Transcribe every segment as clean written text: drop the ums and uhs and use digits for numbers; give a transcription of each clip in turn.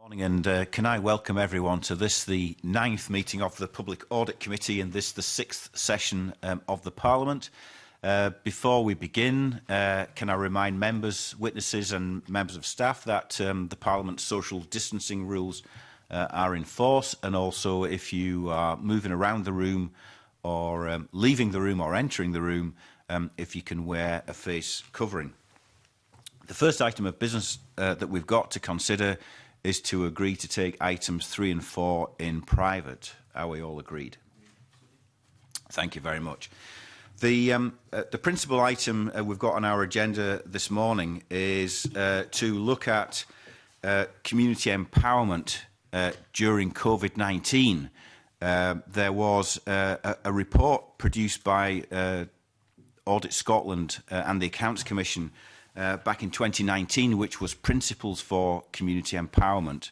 Morning, and can I welcome everyone to this, the 9th meeting of the Public Audit Committee, and this the 6th session of the Parliament. Before we begin, can I remind members, witnesses and members of staff that the Parliament's social distancing rules are in force, and also if you are moving around the room or leaving the room or entering the room, if you can wear a face covering. The first item of business that we've got to consider is to agree to take items 3 and 4 in private. Are we all agreed? Thank you very much. The principal item we've got on our agenda this morning is to look at community empowerment during COVID-19. There was a report produced by Audit Scotland and the Accounts Commission back in 2019, which was Principles for Community Empowerment,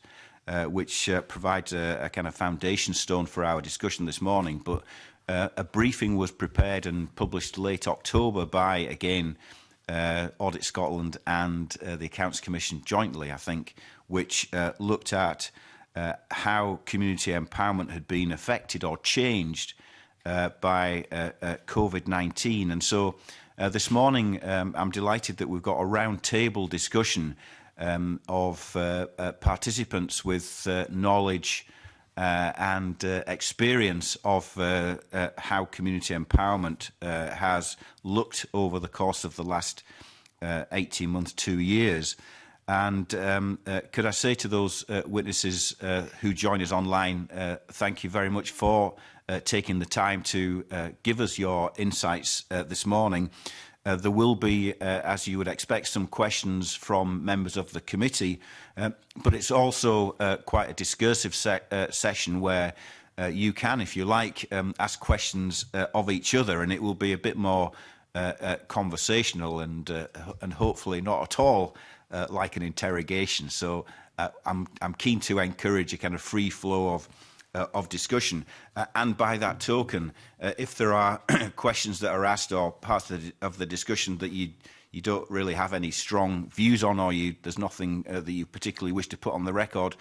which provides a kind of foundation stone for our discussion this morning. But a briefing was prepared and published late October by, again, Audit Scotland and the Accounts Commission jointly, I think, which looked at how community empowerment had been affected or changed by COVID-19. And so this morning, I'm delighted that we've got a round-table discussion of participants with knowledge and experience of how community empowerment has looked over the course of the last 18 months, 2 years. And could I say to those witnesses who join us online, thank you very much for taking the time to give us your insights this morning. There will be, as you would expect, some questions from members of the committee, but it's also quite a discursive session where you can, if you like, ask questions of each other, and it will be a bit more conversational and hopefully not at all like an interrogation. So I'm keen to encourage a kind of free flow of discussion. And by that token, if there are questions that are asked or parts of the discussion that you don't really have any strong views on, or there's nothing that you particularly wish to put on the record,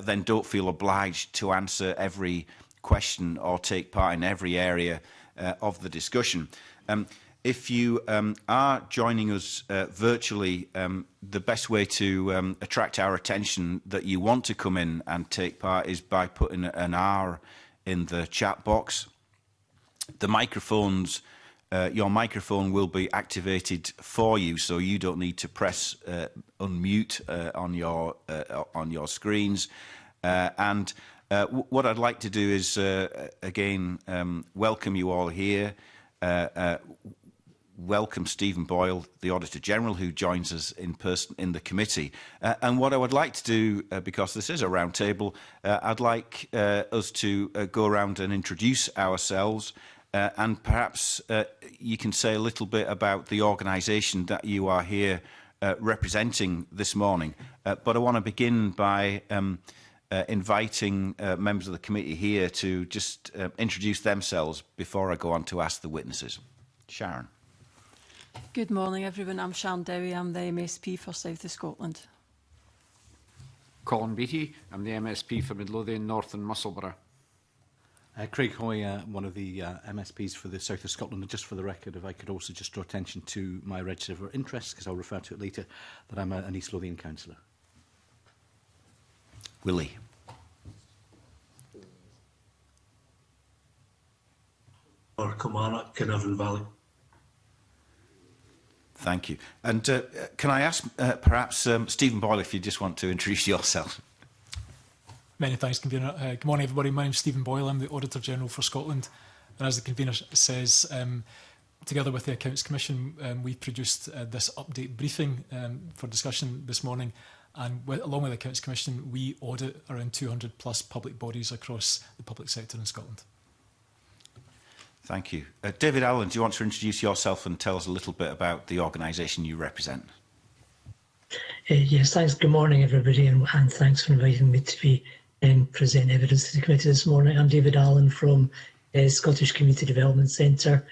then don't feel obliged to answer every question or take part in every area of the discussion. If you are joining us virtually, the best way to attract our attention that you want to come in and take part is by putting an R in the chat box. The microphones, your microphone will be activated for you, so you don't need to press unmute on your screens. And what I'd like to do is, again, welcome you all here. Welcome Stephen Boyle, the Auditor General, who joins us in person in the committee. And what I would like to do, because this is a round table, I'd like us to go around and introduce ourselves, and perhaps you can say a little bit about the organisation that you are here representing this morning. But I want to begin by inviting members of the committee here to just introduce themselves before I go on to ask the witnesses. Sharon. Good morning, everyone. I'm Sharon Dowie. I'm the MSP for South of Scotland. Colin Beattie. I'm the MSP for Midlothian, North and Musselburgh. Craig Hoy, one of the MSPs for the South of Scotland. And just for the record, if I could also just draw attention to my register of interests, because I'll refer to it later, that I'm an East Lothian councillor. Willie. Or Kilmarnock, Carnarvon Valley. Thank you. And can I ask perhaps Stephen Boyle, if you just want to introduce yourself? Many thanks, Convener. Good morning, everybody. My name is Stephen Boyle. I'm the Auditor General for Scotland. And as the Convener says, together with the Accounts Commission, we've produced this update briefing for discussion this morning. And along with the Accounts Commission, we audit around 200 plus public bodies across the public sector in Scotland. Thank you. David Allen, do you want to introduce yourself and tell us a little bit about the organisation you represent? Yes, thanks. Good morning, everybody, and thanks for inviting me to be present evidence to the committee this morning. I'm David Allen from Scottish Community Development Centre.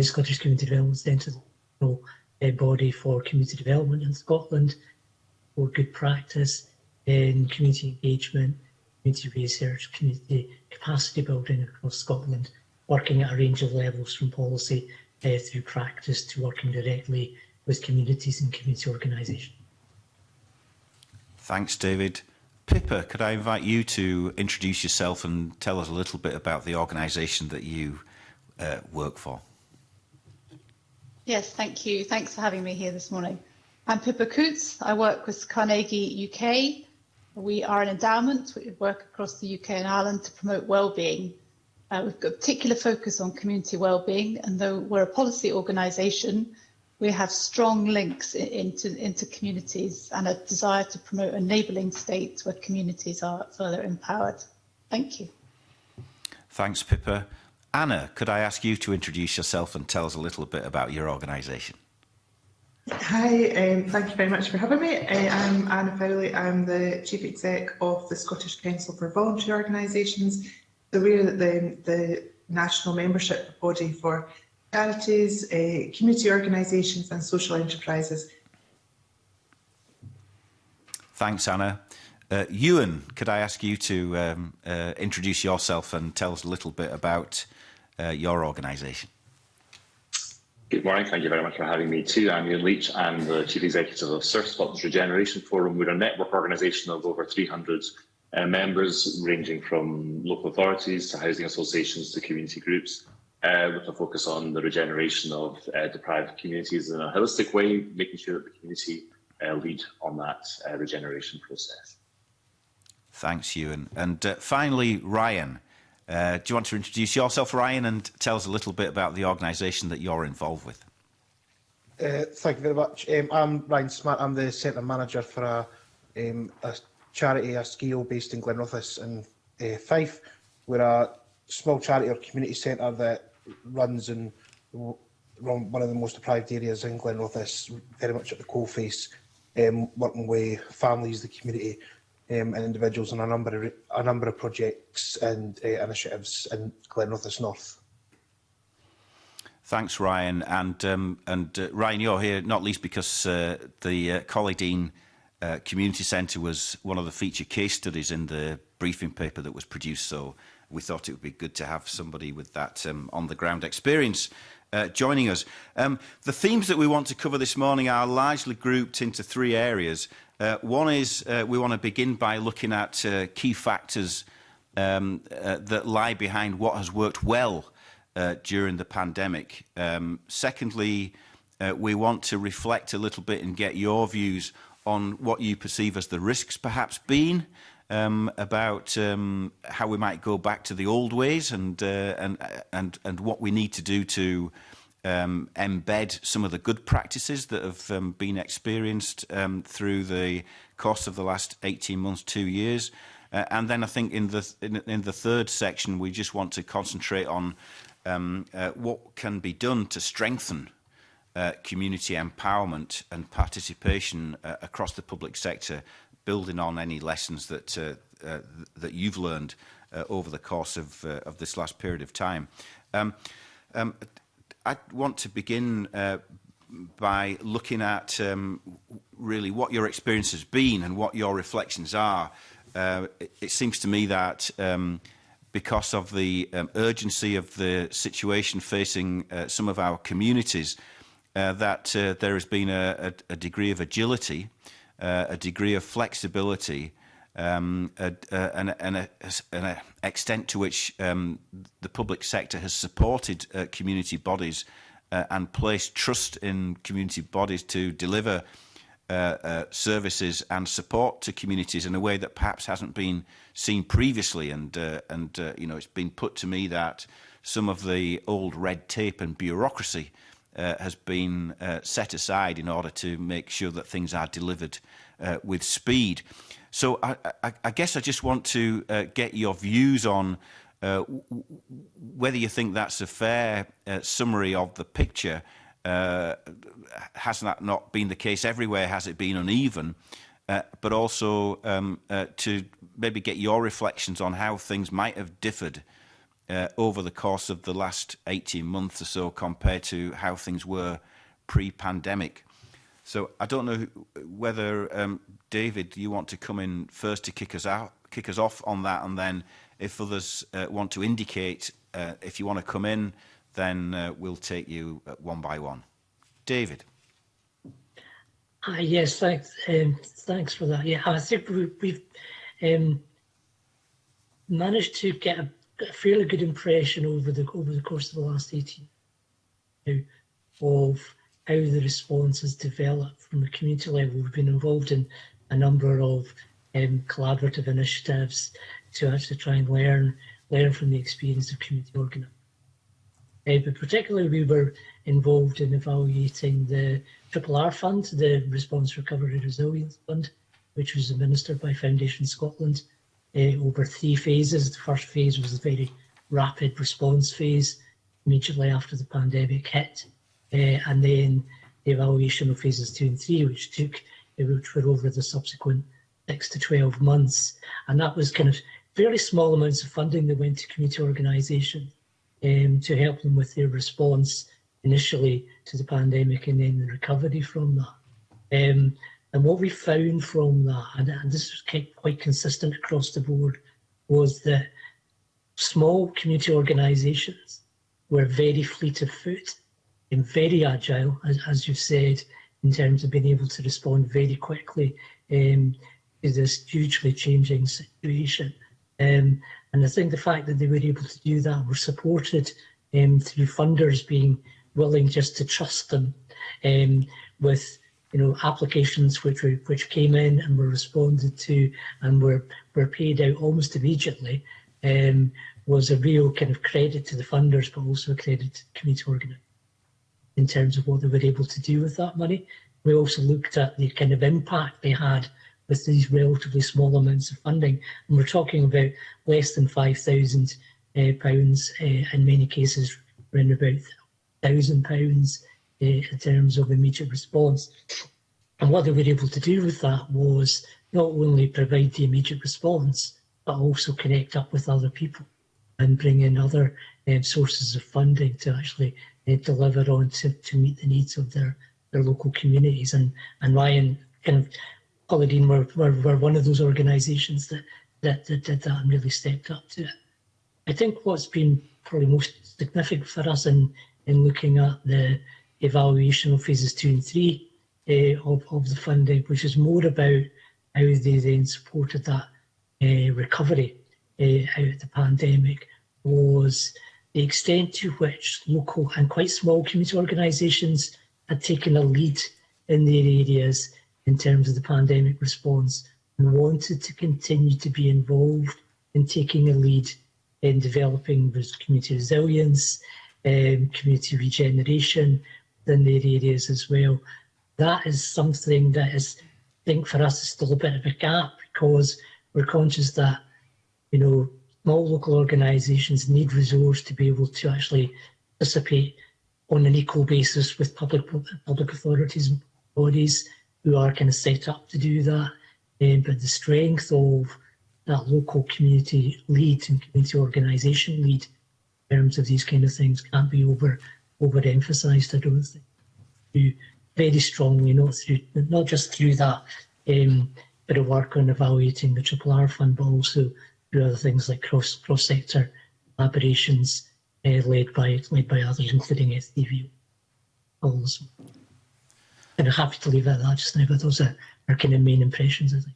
Scottish Community Development Centre is a body for community development in Scotland, for good practice. in community engagement, community research, community capacity building across Scotland, working at a range of levels from policy through practice to working directly with communities and community organisations. Thanks, David. Pippa, could I invite you to introduce yourself and tell us a little bit about the organisation that you work for? Yes, thank you. Thanks for having me here this morning. I'm Pippa Coots. I work with Carnegie UK. We are an endowment. We work across the UK and Ireland to promote wellbeing. We've got a particular focus on community wellbeing, and though we're a policy organisation, we have strong links into communities and a desire to promote enabling states where communities are further empowered. Thank you. Thanks, Pippa. Anna, could I ask you to introduce yourself and tell us a little bit about your organisation? Hi, thank you very much for having me. I'm Anna Fowley. I'm the Chief Exec of the Scottish Council for Voluntary Organisations. So we're the national membership body for charities, community organisations and social enterprises. Thanks, Anna. Ewan, could I ask you to introduce yourself and tell us a little bit about your organisation? Good morning. Thank you very much for having me too. I'm Ewan Leach. I'm the Chief Executive of Surf Scotland's Regeneration Forum. We're a network organisation of over 300 members, ranging from local authorities to housing associations to community groups, with a focus on the regeneration of deprived communities in a holistic way, making sure that the community lead on that regeneration process. Thanks, Ewan. And finally, Ryan. Do you want to introduce yourself, Ryan, and tell us a little bit about the organisation that you're involved with? Thank you very much. I'm Ryan Smart. I'm the Centre Manager for a charity, a SCIO based in Glenrothes in Fife. We're a small charity or community centre that runs in one of the most deprived areas in Glenrothes, very much at the coalface, working with families, the community, and individuals on a number of projects and initiatives in Glenrothes North. Thanks, Ryan. And Ryan, you're here not least because the Collie Community Centre was one of the feature case studies in the briefing paper that was produced. So we thought it would be good to have somebody with that on-the-ground experience joining us. The themes that we want to cover this morning are largely grouped into three areas. One is we want to begin by looking at key factors that lie behind what has worked well during the pandemic. Secondly, we want to reflect a little bit and get your views on what you perceive as the risks perhaps been about how we might go back to the old ways and what we need to do to embed some of the good practices that have been experienced through the course of the last 18 months, 2 years. And then I think in the third section, we just want to concentrate on what can be done to strengthen community empowerment and participation across the public sector, building on any lessons that that you've learned over the course of this last period of time. I want to begin by looking at really what your experience has been and what your reflections are. It seems to me that because of the urgency of the situation facing some of our communities, that there has been a degree of agility, a degree of flexibility, and an extent to which the public sector has supported community bodies and placed trust in community bodies to deliver services and support to communities in a way that perhaps hasn't been seen previously. And you know, it's been put to me that some of the old red tape and bureaucracy has been set aside in order to make sure that things are delivered with speed. So I guess I just want to get your views on whether you think that's a fair summary of the picture. Has that not been the case everywhere? Has it been uneven? But also to maybe get your reflections on how things might have differed over the course of the last 18 months or so compared to how things were pre-pandemic. So I don't know whether, David, you want to come in first to kick us off on that, and then if others want to indicate if you want to come in, then we'll take you one by one. David. Yes, thanks. Thanks for that. Yeah, I think we've managed to get a fairly good impression over the course of the last 18 years of how the response has developed from the community level. We've been involved in a number of collaborative initiatives to actually try and learn from the experience of community organisation. But particularly we were involved in evaluating the RRR Fund, the Response Recovery Resilience Fund, which was administered by Foundation Scotland over 3 phases. The first phase was a very rapid response phase immediately after the pandemic hit, and then the evaluation of phases 2 and 3, which were over the subsequent 6 to 12 months. And that was kind of very small amounts of funding that went to community organisations to help them with their response initially to the pandemic and then the recovery from that. And what we found from that, and this was quite consistent across the board, was that small community organisations were very fleet of foot and very agile, as you've said, in terms of being able to respond very quickly to this hugely changing situation. And I think the fact that they were able to do that were supported through funders being willing just to trust them with applications which came in and were responded to and were paid out almost immediately, was a real kind of credit to the funders, but also a credit to the community organisations in terms of what they were able to do with that money. We also looked at the kind of impact they had with these relatively small amounts of funding. And we're talking about less than £5,000 in many cases, around about £1,000 in terms of immediate response. And what they were able to do with that was not only provide the immediate response, but also connect up with other people and bring in other sources of funding to actually deliver on to meet the needs of their local communities. And Ryan kind of Auidit were one of those organisations that did that and really stepped up to it. I think what's been probably most significant for us in looking at the evaluation of phases 2 and 3 of the funding, which is more about how they then supported that recovery out of the pandemic, was the extent to which local and quite small community organisations had taken a lead in their areas in terms of the pandemic response and wanted to continue to be involved in taking a lead in developing community resilience, community regeneration within their areas as well. That is something that is, I think for us, is still a bit of a gap, because we're conscious that, small local organisations need resource to be able to actually participate on an equal basis with public authorities and bodies who are kind of set up to do that. But the strength of that local community lead and community organisation lead in terms of these kind of things can't be overemphasised, I don't think. Very strongly, not just through that bit of work on evaluating the RRR Fund, but also through other things like cross-sector collaborations led by others, including SDV. Also. And I'm happy to leave it at that just now, but those are kind of main impressions, I think.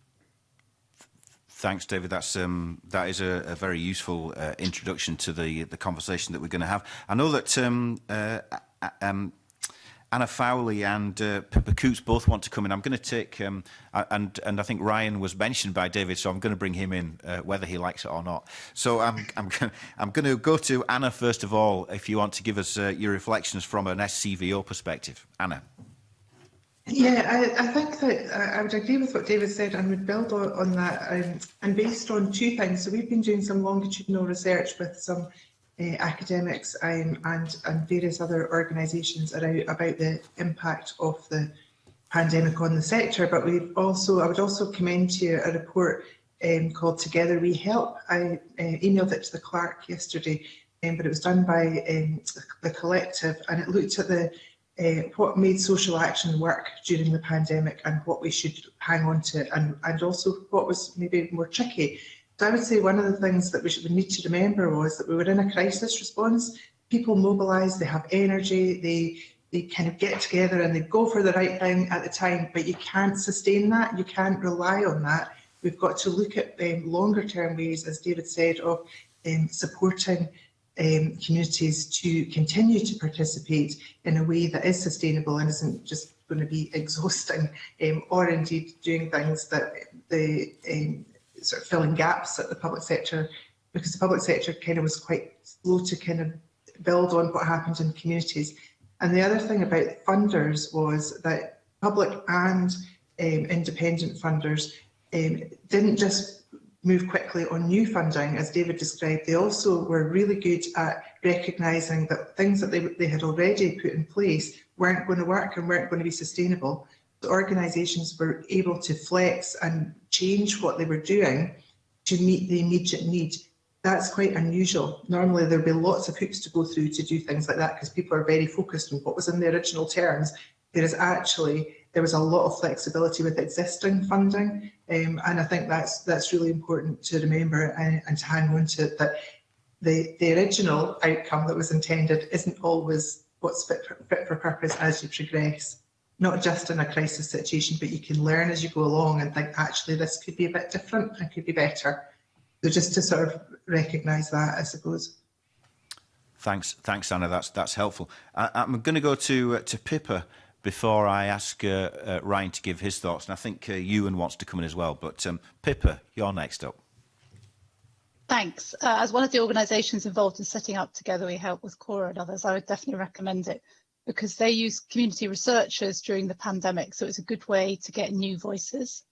Thanks, David. That is a very useful introduction to the conversation that we're going to have. I know that Anna Fowley and Pippa Coots both want to come in. I'm going to take, and I think Ryan was mentioned by David, so I'm going to bring him in, whether he likes it or not. So I'm going to go to Anna first of all, if you want to give us your reflections from an SCVO perspective. Anna. Yeah, I think that I would agree with what David said and would build on that, and based on 2 things. So we've been doing some longitudinal research with some academics and various other organisations about the impact of the pandemic on the sector. But I would also commend to you a report called Together We Help. I emailed it to the clerk yesterday, but it was done by the collective, and it looked at the what made social action work during the pandemic and what we should hang on to, and also what was maybe more tricky. So I would say one of the things that we need to remember was that we were in a crisis response. People mobilise, they have energy, they kind of get together and they go for the right thing at the time, but you can't sustain that, you can't rely on that. We've got to look at longer term ways, as David said, of supporting communities to continue to participate in a way that is sustainable and isn't just going to be exhausting, or indeed doing things that the sort of filling gaps at the public sector, because the public sector kind of was quite slow to kind of build on what happened in communities. And the other thing about funders was that public and independent funders didn't just move quickly on new funding, as David described. They also were really good at recognising that things that they had already put in place weren't going to work and weren't going to be sustainable. The organisations were able to flex and change what they were doing to meet the immediate need. That's quite unusual. Normally there'd be lots of hoops to go through to do things like that because people are very focused on what was in the original terms, whereas actually there was a lot of flexibility with existing funding, and I think that's really important to remember and to hang on to, that the original outcome that was intended isn't always what's fit for purpose as you progress. Not just in a crisis situation, but you can learn as you go along and think, actually, this could be a bit different and could be better. So just to sort of recognise that, I suppose. Thanks, Anna. That's helpful. I'm going to go to Pippa before I ask Ryan to give his thoughts, and I think Ewan wants to come in as well. But Pippa, you're next up. Thanks. As one of the organisations involved in setting up Together We Help with Cora and others, I would definitely recommend it, because they used community researchers during the pandemic, so it's a good way to get new voices.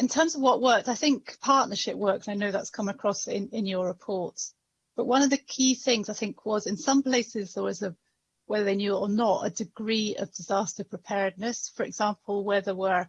In terms of what worked, I think partnership worked. I know that's come across in your reports. But one of the key things I think was, in some places there was whether they knew it or not, a degree of disaster preparedness. For example, where there were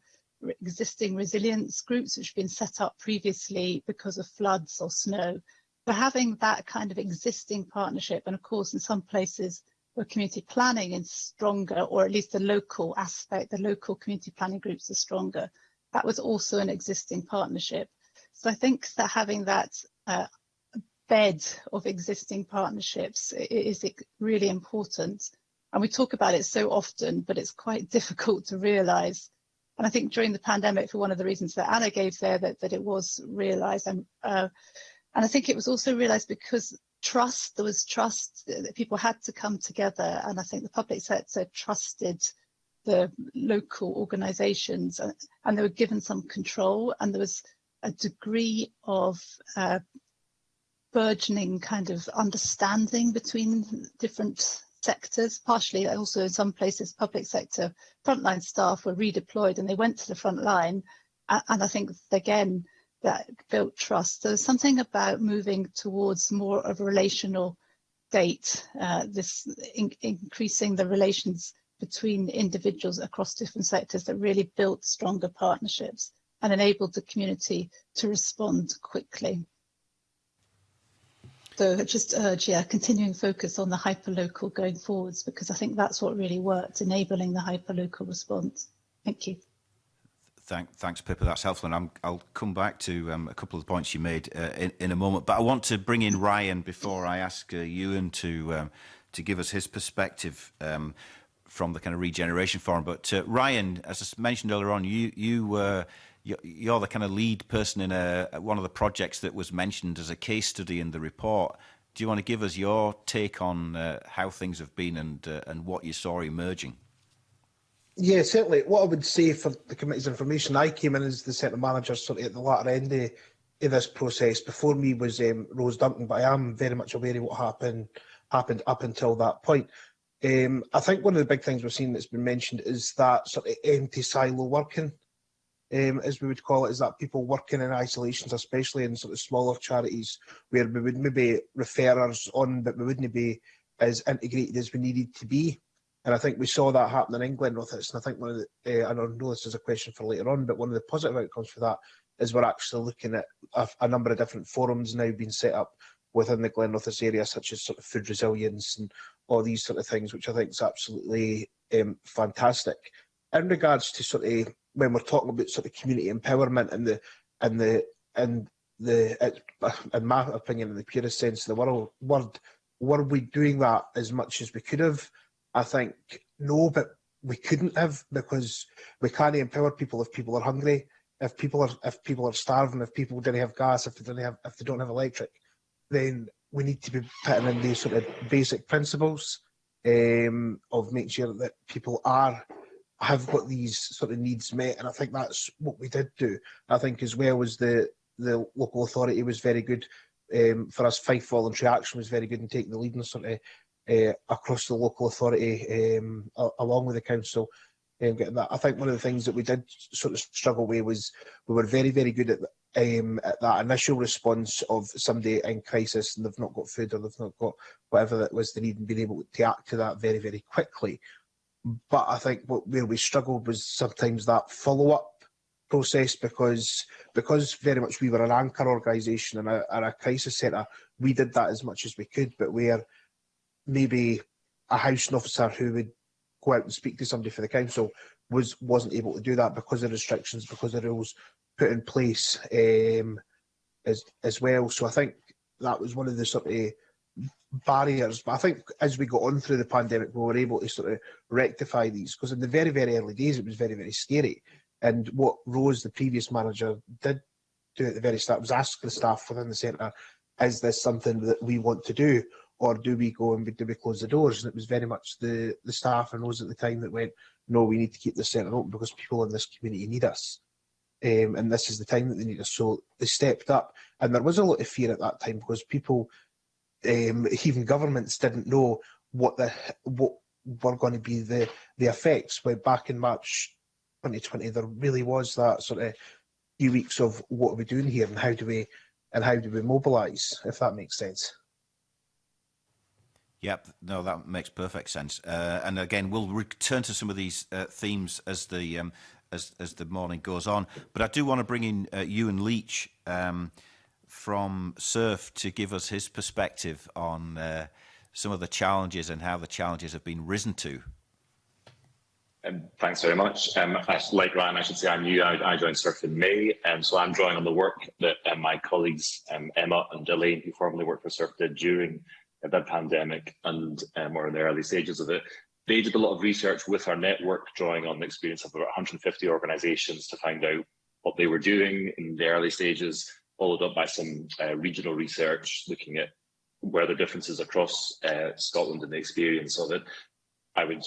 existing resilience groups which had been set up previously because of floods or snow. But having that kind of existing partnership, and of course in some places where community planning is stronger, or at least the local aspect, the local community planning groups are stronger, that was also an existing partnership. So I think that having that bed of existing partnerships is really important. And we talk about it so often, but it's quite difficult to realise. And I think during the pandemic, for one of the reasons that Anna gave there, that it was realised. And I think it was also realised because there was trust, that people had to come together. And I think the public sector trusted the local organisations, and they were given some control, and there was a degree of burgeoning kind of understanding between different sectors. Partially also in some places public sector frontline staff were redeployed and they went to the front line, and I think again that built trust. There was something about moving towards more of a relational state, increasing the relations between individuals across different sectors, that really built stronger partnerships and enabled the community to respond quickly. So I just urge, continuing focus on the hyperlocal going forwards, because I think that's what really worked, enabling the hyperlocal response. Thank you. Thanks, Pippa. That's helpful, and I'll come back to a couple of the points you made in a moment. But I want to bring in Ryan before I ask Ewan to give us his perspective from the kind of regeneration forum. But Ryan, as I mentioned earlier on, you're the kind of lead person in one of the projects that was mentioned as a case study in the report. Do you want to give us your take on how things have been and what you saw emerging? Yeah, certainly. What I would say for the committee's information, I came in as the centre manager sort of at the latter end of this process. Before me was Rose Duncan, but I am very much aware of what happened up until that point. I think one of the big things we're seeing that's been mentioned is that sort of empty silo working, as we would call it, is that people working in isolations, especially in sort of smaller charities, where we would maybe refer us on, but we wouldn't be as integrated as we needed to be. And I think we saw that happen in England with us. And I think one of the, I know this is a question for later on, but one of the positive outcomes for that is we're actually looking at a number of different forums now being set up within the Glenrothes area, such as sort of food resilience and all these sort of things, which I think is absolutely fantastic. In regards to sort of when we're talking about sort of community empowerment and in my opinion, in the purest sense of the word, were we doing that as much as we could have? I think no, but we couldn't have, because we can't empower people if people are hungry, if people are starving, if people don't have gas, if they don't have electric. Then we need to be putting in these sort of basic principles of making sure that people have got these sort of needs met, and I think that's what we did do. I think as well as the local authority was very good for us. Fife Voluntary Action was very good in taking the lead and sort of across the local authority along with the council. Getting that. I think one of the things that we did sort of struggle with was we were very, very good at that initial response of somebody in crisis and they've not got food or they've not got whatever that was they need, and being able to act to that very, very quickly. But I think where we struggled was sometimes that follow-up process, because very much we were an anchor organisation and a crisis centre. We did that as much as we could, but where maybe a housing officer who would go out and speak to somebody for the council wasn't able to do that because of restrictions, because of rules put in place as well. So I think that was one of the sort of barriers. But I think as we got on through the pandemic, we were able to sort of rectify these, because in the very, very early days, it was very, very scary. And what Rose, the previous manager, did do at the very start was ask the staff within the centre, is this something that we want to do? Or do we go and do we close the doors? And it was very much the staff and Rose at the time that went, no, we need to keep this centre open because people in this community need us. And this is the time that they need us. So they stepped up. And there was a lot of fear at that time because people, even governments, didn't know what were going to be the effects. But back in March 2020, there really was that sort of few weeks of what are we doing here and how do we mobilise, if that makes sense. Yep, no, that makes perfect sense. And again, we'll return to some of these themes as the morning goes on. But I do want to bring in Ewan Leach from SURF to give us his perspective on some of the challenges and how the challenges have been risen to. Thanks very much. Like Ryan, I should say I'm new. I joined SURF in May, so I'm drawing on the work that my colleagues Emma and Elaine, who formerly worked for SURF, did during the pandemic and were in the early stages of it. They did a lot of research with our network, drawing on the experience of about 150 organisations to find out what they were doing in the early stages, followed up by some regional research looking at where the differences across Scotland and the experience of it. I'm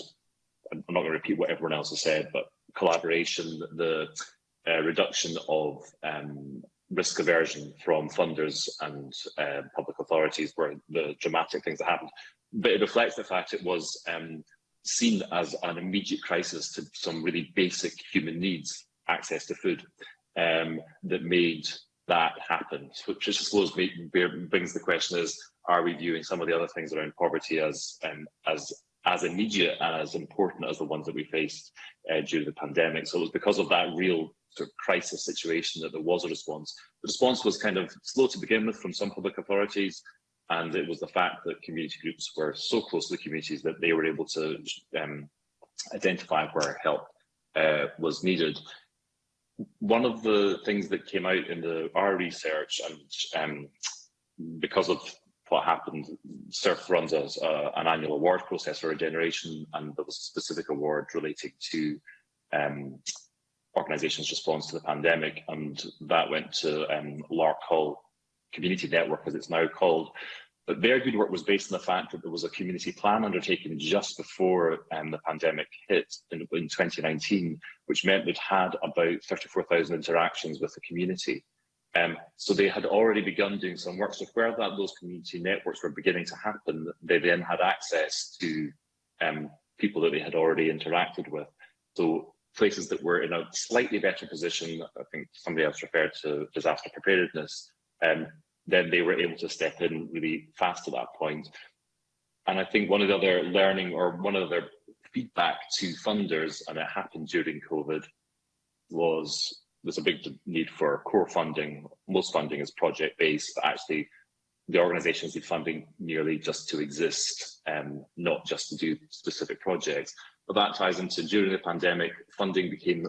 not going to repeat what everyone else has said, but collaboration, the reduction of risk aversion from funders and public authorities were the dramatic things that happened. But it reflects the fact it was seen as an immediate crisis to some really basic human needs, access to food, that made that happen. Which I suppose brings the question is, are we viewing some of the other things around poverty as immediate and as important as the ones that we faced during the pandemic? So it was because of that real sort of crisis situation that there was a response. The response was kind of slow to begin with from some public authorities, and it was the fact that community groups were so close to the communities that they were able to identify where help was needed. One of the things that came out in our research, and because of what happened, SURF runs an annual award process for regeneration, and there was a specific award relating to organisations' response to the pandemic, and that went to Lark Hall Community Network, as it's now called. But their good work was based on the fact that there was a community plan undertaken just before the pandemic hit in 2019, which meant they'd had about 34,000 interactions with the community. So they had already begun doing some work. So where those community networks were beginning to happen, they then had access to people that they had already interacted with. So places that were in a slightly better position, I think somebody else referred to disaster preparedness, then they were able to step in really fast to that point. And I think one of the other learning, or one of the feedback to funders, and it happened during COVID, was there's a big need for core funding. Most funding is project-based, but actually the organisations need funding merely just to exist, not just to do specific projects. But that ties into, during the pandemic, funding became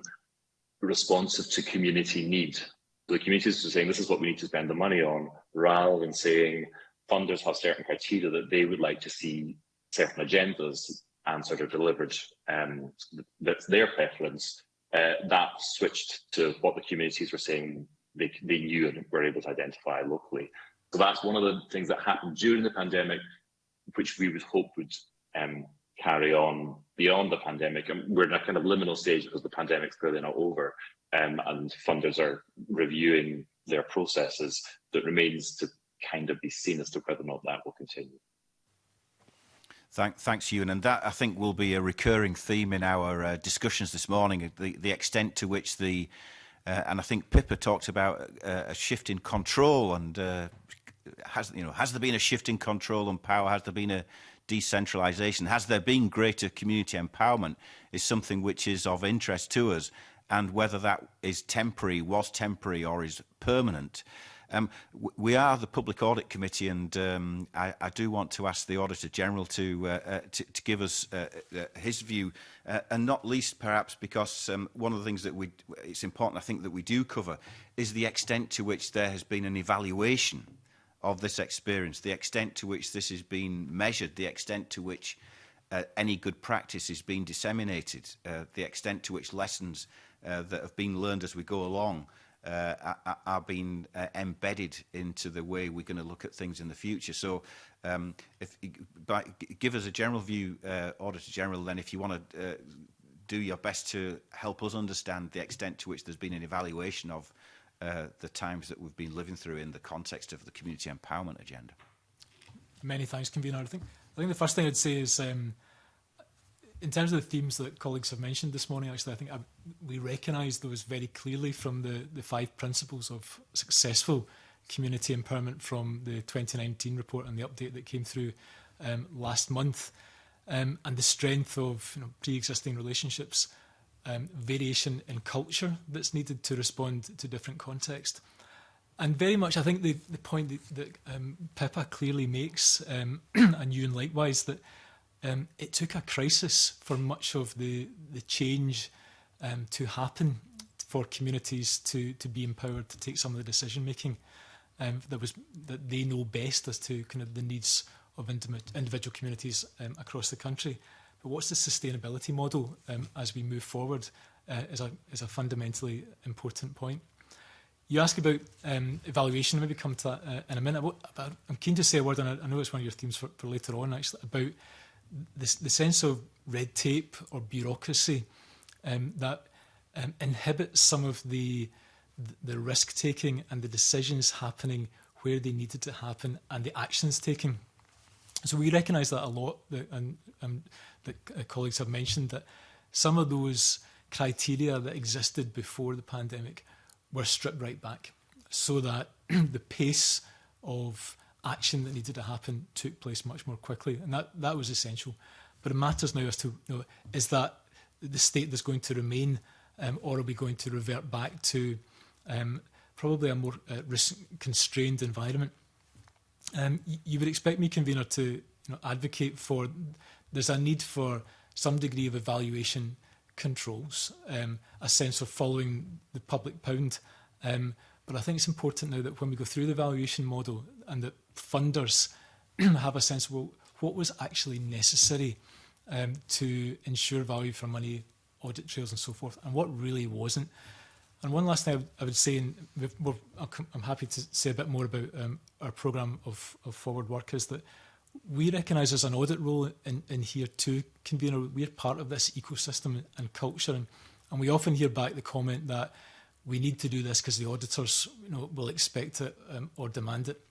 responsive to community need. So the communities were saying, this is what we need to spend the money on, rather than saying funders have certain criteria that they would like to see certain agendas answered or delivered. That's their preference. That switched to what the communities were saying they knew and were able to identify locally. So that's one of the things that happened during the pandemic, which we would hope would carry on beyond the pandemic. And we're in a kind of liminal stage because the pandemic's clearly not over, and funders are reviewing their processes. That remains to kind of be seen as to whether or not that will continue. Thanks, Ewan. And that, I think, will be a recurring theme in our discussions this morning, the extent to which and I think Pippa talked about a shift in control, and has there been a shift in control and power? Has there been a decentralisation? Has there been greater community empowerment? Is something which is of interest to us, and whether that is temporary, was temporary, or is permanent. We are the Public Audit Committee, and I do want to ask the Auditor General to give us his view, and not least perhaps because one of the things that it's important, I think, that we do cover is the extent to which there has been an evaluation of this experience, the extent to which this has been measured, the extent to which any good practice is being disseminated, the extent to which lessons that have been learned as we go along are being embedded into the way we're going to look at things in the future. So give us a general view, Auditor General, then, if you want to do your best to help us understand the extent to which there's been an evaluation of the times that we've been living through in the context of the community empowerment agenda. Many thanks, Convener. I think the first thing I'd say is, in terms of the themes that colleagues have mentioned this morning, actually, I think we recognise those very clearly from the 5 principles of successful community empowerment from the 2019 report and the update that came through last month, and the strength of pre-existing relationships, variation in culture that's needed to respond to different contexts. And very much, I think the point that Pippa clearly makes, and Ewan likewise, that it took a crisis for much of the change to happen for communities to be empowered to take some of the decision making that they know best as to kind of the needs of individual communities across the country. But what's the sustainability model as we move forward is a fundamentally important point. You ask about evaluation, maybe come to that in a minute. I'm keen to say a word, and I know it's one of your themes for later on, actually, about the sense of red tape or bureaucracy that inhibits some of the risk-taking and the decisions happening where they needed to happen and the actions taken. So we recognise that a lot, and that colleagues have mentioned, that some of those criteria that existed before the pandemic were stripped right back so that the pace of action that needed to happen took place much more quickly, and that was essential. But it matters now as to, is that the state that's going to remain, or are we going to revert back to probably a more risk-constrained environment? You would expect me, Convener, to advocate for, there's a need for some degree of evaluation controls, a sense of following the public pound. But I think it's important now that when we go through the evaluation model and that funders have a sense of, well, what was actually necessary to ensure value for money, audit trails and so forth, and what really wasn't. And one last thing I would say, and I'm happy to say a bit more about our programme of forward work, is that we recognise as an audit role in here too, Convener, we're part of this ecosystem and culture, and we often hear back the comment that we need to do this because the auditors will expect it or demand it.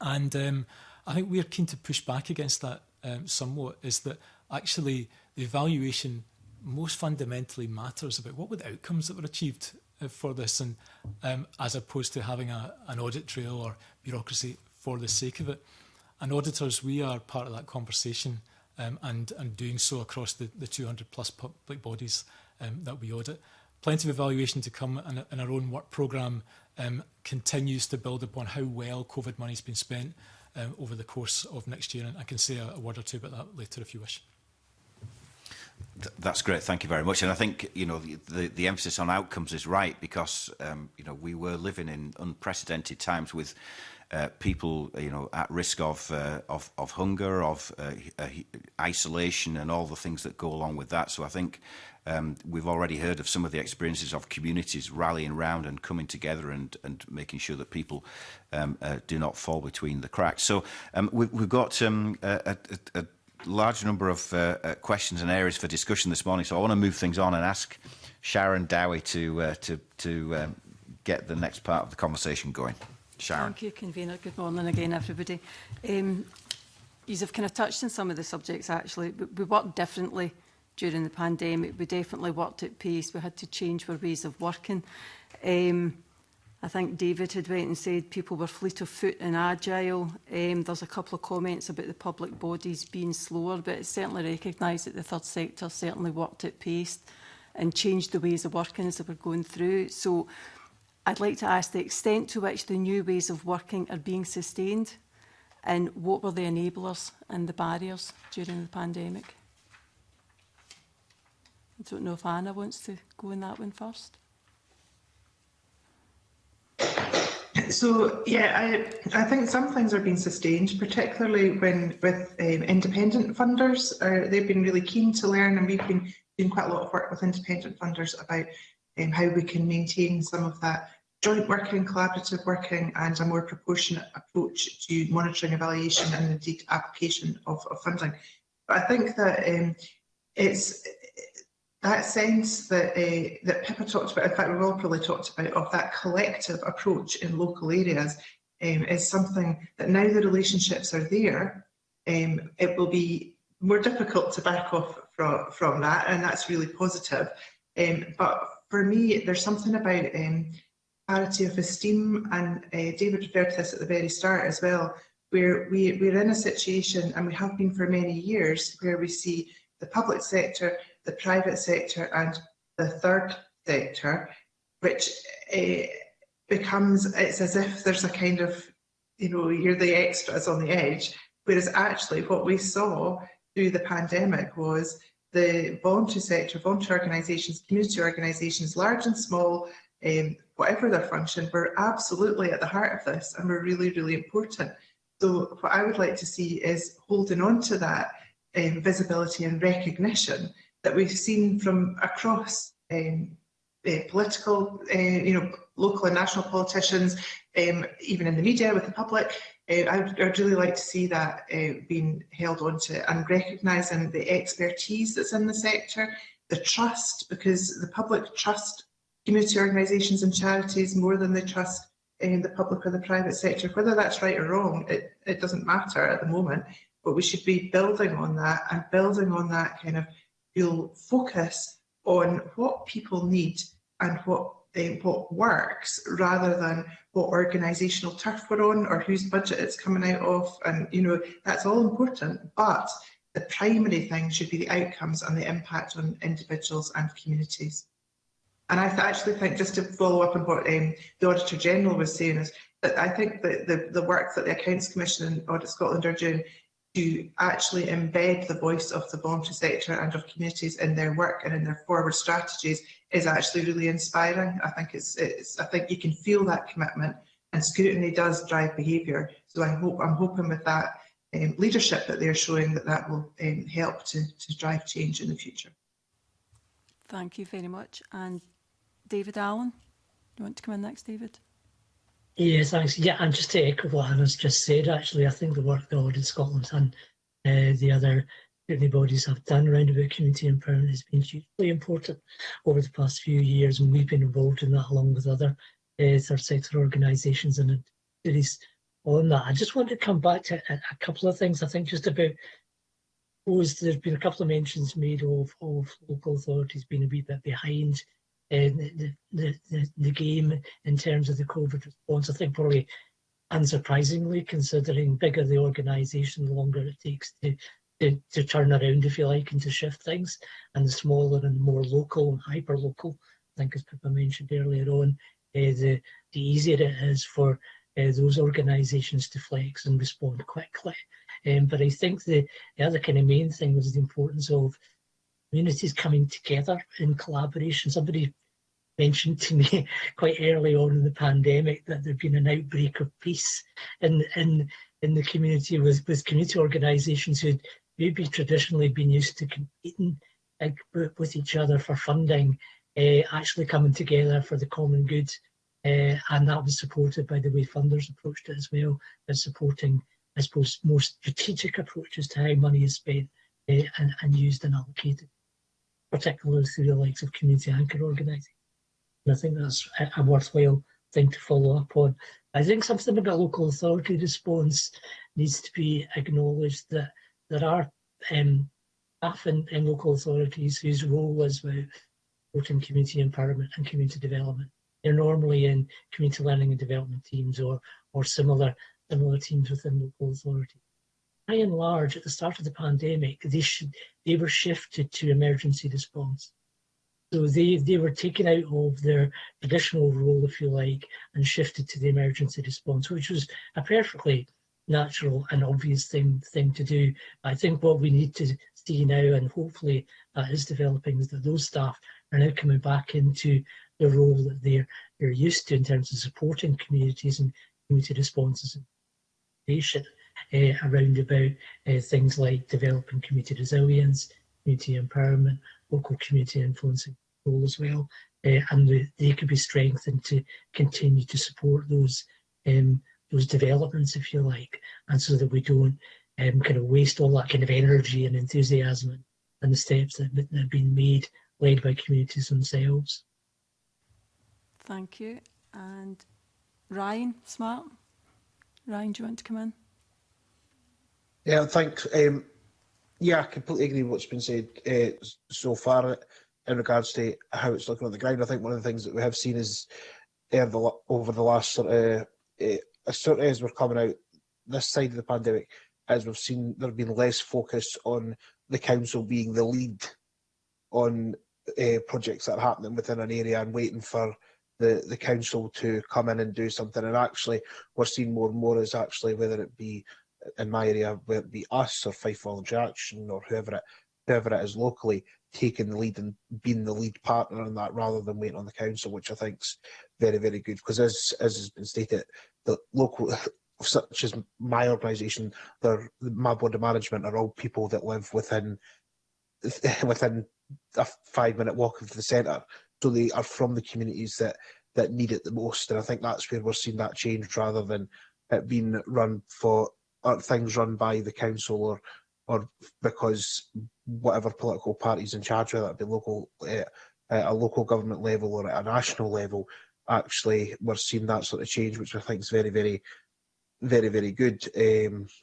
And I think we're keen to push back against that somewhat, is that actually the evaluation most fundamentally matters about what were the outcomes that were achieved for this, and as opposed to having an audit trail or bureaucracy for the sake of it. And auditors, we are part of that conversation and doing so across the 200 plus public bodies that we audit. plenty of evaluation to come, and our own work programme continues to build upon how well COVID money has been spent over the course of next year. And I can say a word or two about that later if you wish. That's great. Thank you very much. And I think, you know, the emphasis on outcomes is right, because, you know, we were living in unprecedented times with people, you know, at risk of hunger, of isolation, and all the things that go along with that. So I think we've already heard of some of the experiences of communities rallying round and coming together and making sure that people do not fall between the cracks. So we've got a large number of questions and areas for discussion this morning. So I want to move things on and ask Sharon Dowie to get the next part of the conversation going. Sharon. Thank you, Convener. Good morning again, everybody. You have kind of touched on some of the subjects, actually. We worked differently during the pandemic. We definitely worked at pace. We had to change our ways of working. I think David had went and said people were fleet of foot and agile. There's a couple of comments about the public bodies being slower, but it's certainly recognised that the third sector certainly worked at pace and changed the ways of working as they were going through. So I'd like to ask the extent to which the new ways of working are being sustained, and what were the enablers and the barriers during the pandemic? I don't know if Anna wants to go in that one first. So, yeah, I think some things are being sustained, particularly when with independent funders. They've been really keen to learn, and we've been doing quite a lot of work with independent funders about how we can maintain some of that joint working, collaborative working, and a more proportionate approach to monitoring, evaluation, and indeed application of funding. But I think that it's that sense that that Pippa talked about, in fact we've all probably talked about, of that collective approach in local areas is something that, now the relationships are there, it will be more difficult to back off from that, and that's really positive. But for me, there's something about parity of esteem, and David referred to this at the very start as well, where we're in a situation, and we have been for many years, where we see the public sector, the private sector, and the third sector, which becomes, it's as if there's a kind of, you know, you're the extras on the edge, whereas actually what we saw through the pandemic was the voluntary sector, voluntary organisations, community organisations, large and small, whatever their function, were absolutely at the heart of this, and were really, really important. So what I would like to see is holding on to that visibility and recognition that we've seen from across political, you know, local and national politicians, even in the media with the public. I'd really like to see that being held on to, and recognising the expertise that's in the sector, the trust, because the public trust community organisations and charities more than they trust the public or the private sector. Whether that's right or wrong, it doesn't matter at the moment, but we should be building on that, and building on that kind of real focus on what people need and what works, rather than what organisational turf we're on or whose budget it's coming out of. And, you know, that's all important, but the primary thing should be the outcomes and the impact on individuals and communities. And I actually think, just to follow up on what the Auditor General was saying, is that I think that the work that the Accounts Commission and Audit Scotland are doing to actually embed the voice of the voluntary sector and of communities in their work and in their forward strategies is actually really inspiring. I think I think you can feel that commitment, and scrutiny does drive behaviour. So I'm hoping with that leadership that they're showing, that will help to drive change in the future. Thank you very much. And David Allen, you want to come in next, David? Yes, thanks. Yeah, and just to echo what Anna's just said, actually, I think the work that Audit Scotland and the other bodies have done around about community empowerment has been hugely important over the past few years, and we've been involved in that along with other third sector organisations and activities on that. I just want to come back to a couple of things. I think just about, there's been a couple of mentions made of local authorities being a wee bit behind the game in terms of the COVID response. I think probably unsurprisingly, considering bigger the organisation, the longer it takes to turn around, if you like, and to shift things, and the smaller and more local and hyper-local think as Pippa mentioned earlier on, the easier it is for those organisations to flex and respond quickly. But I think the other kind of main thing was the importance of communities coming together in collaboration. Somebody mentioned to me quite early on in the pandemic that there'd been an outbreak of peace in the community with community organisations who'd maybe traditionally been used to competing with each other for funding, actually coming together for the common good. And that was supported by the way funders approached it as well, as supporting, I suppose, more strategic approaches to how money is spent and used and allocated, particularly through the likes of community anchor organisations. And I think that's a worthwhile thing to follow up on. I think something about local authority response needs to be acknowledged, that there are staff in local authorities whose role is about supporting community empowerment and community development. They're normally in community learning and development teams or similar teams within local authorities. By and large, at the start of the pandemic, they were shifted to emergency response. So they were taken out of their traditional role, if you like, and shifted to the emergency response, which was a perfectly natural and obvious thing to do. I think what we need to see now, and hopefully that is developing, is that those staff are now coming back into the role that they're used to in terms of supporting communities and community responses and around about things like developing community resilience, community empowerment, local community influencing role as well, and they could be strengthened to continue to support those developments, if you like, and so that we don't kind of waste all that kind of energy and enthusiasm and the steps that have been made, led by communities themselves. Thank you. And Ryan Smart. Ryan, do you want to come in? Yeah, thanks. Yeah, I completely agree with what's been said so far in regards to how it's looking on the ground. I think one of the things that we have seen is over the last certainly as we're coming out this side of the pandemic, as we've seen, there have been less focus on the council being the lead on projects that are happening within an area and waiting for the council to come in and do something. And actually, we're seeing more and more is actually, whether it be in my area, whether it be us or Fife Voluntary Action or whoever it is locally, taking the lead and being the lead partner in that rather than waiting on the council, which I think is very, very good. Because as has been stated, the local, such as my organisation, my board of management are all people that live within a 5-minute walk of the centre. So they are from the communities that need it the most. And I think that's where we're seeing that change, rather than it being run for things run by the council or because whatever political party's in charge, whether it be local at a local government level or at a national level. Actually, we're seeing that sort of change, which I think is very, very, very, very good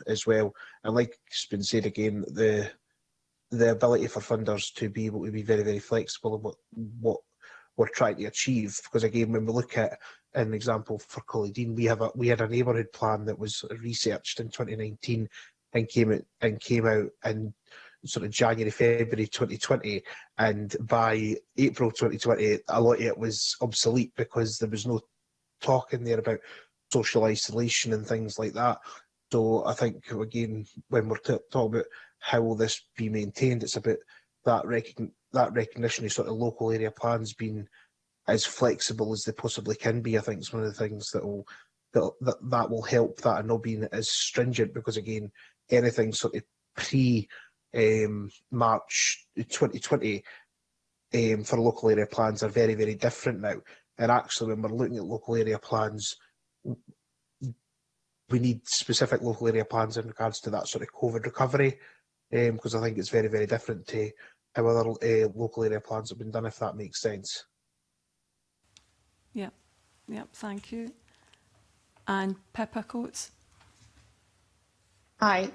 as well. And like it's been said again, the ability for funders to be able to be very, very flexible in what we're trying to achieve. Because again, when we look at an example for Colledean, we had a neighbourhood plan that was researched in 2019 and came out in sort of January, February 2020, and by April 2020, a lot of it was obsolete because there was no talk in there about social isolation and things like that. So I think, again, when we're talking about how will this be maintained, it's about that recognition of sort of local area plans being as flexible as they possibly can be. I think it's one of the things that will help that, and not being as stringent, because again, anything sort of March 2020 for local area plans are very, very different now. And actually, when we're looking at local area plans, we need specific local area plans in regards to that sort of COVID recovery, because I think it's very, very different to how other local area plans have been done, if that makes sense. Yep, thank you. And Pippa Coates. Hi.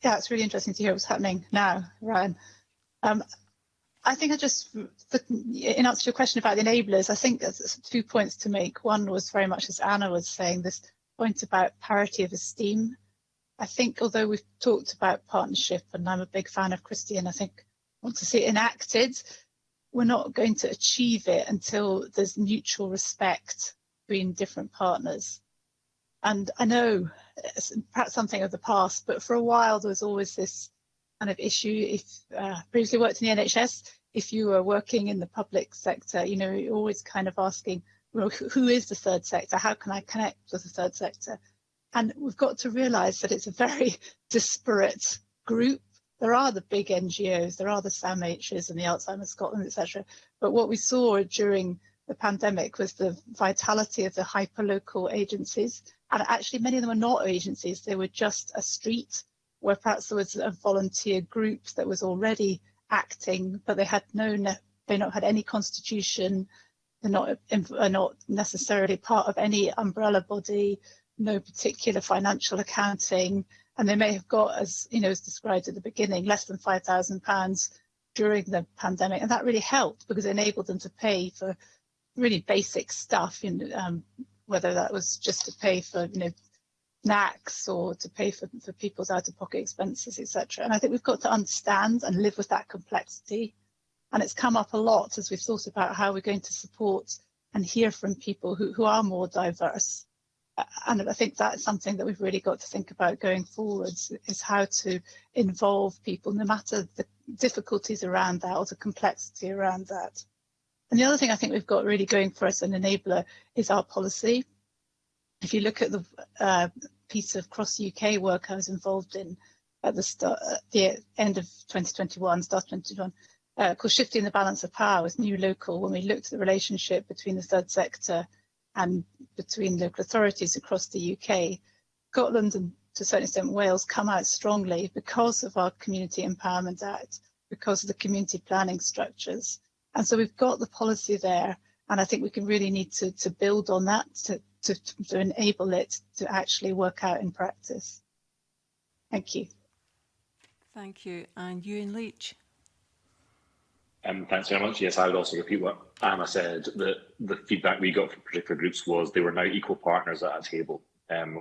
Yeah, it's really interesting to hear what's happening now, Ryan. I think in answer to your question about the enablers, I think there's 2 points to make. One was very much, as Anna was saying, this point about parity of esteem. I think although we've talked about partnership, and I'm a big fan of Christie, and I think want to see it enacted, we're not going to achieve it until there's mutual respect between different partners. And I know it's perhaps something of the past, but for a while there was always this kind of issue. If previously worked in the NHS, if you were working in the public sector, you know, you're always kind of asking, well, who is the third sector? How can I connect with the third sector? And we've got to realise that it's a very disparate group. There are the big NGOs, there are the SAMHs and the Alzheimer's Scotland, etc. But what we saw during the pandemic was the vitality of the hyperlocal agencies. And actually, many of them are not agencies. They were just a street where perhaps there was a volunteer group that was already acting, but they had they not had any constitution. They're not necessarily part of any umbrella body, no particular financial accounting. And they may have got, as you know, as described at the beginning, less than £5,000 during the pandemic. And that really helped because it enabled them to pay for really basic stuff, you know, whether that was just to pay for, you know, snacks or to pay for people's out-of-pocket expenses, etc. And I think we've got to understand and live with that complexity. And it's come up a lot as we've thought about how we're going to support and hear from people who are more diverse. And I think that's something that we've really got to think about going forwards, is how to involve people, no matter the difficulties around that or the complexity around that. And the other thing I think we've got really going for us, an enabler, is our policy. If you look at the piece of cross-UK work I was involved in at the end of 2021, start of 2021, called Shifting the Balance of Power with New Local, when we looked at the relationship between the third sector and between local authorities across the UK, Scotland and to a certain extent Wales come out strongly because of our Community Empowerment Act, because of the community planning structures. And so we've got the policy there, and I think we can really need to build on that to enable it to actually work out in practice. Thank you. Thank you. And Ewan Leach. Thanks very much. Yes, I would also repeat what Anna said, that the feedback we got from particular groups was they were now equal partners at a table,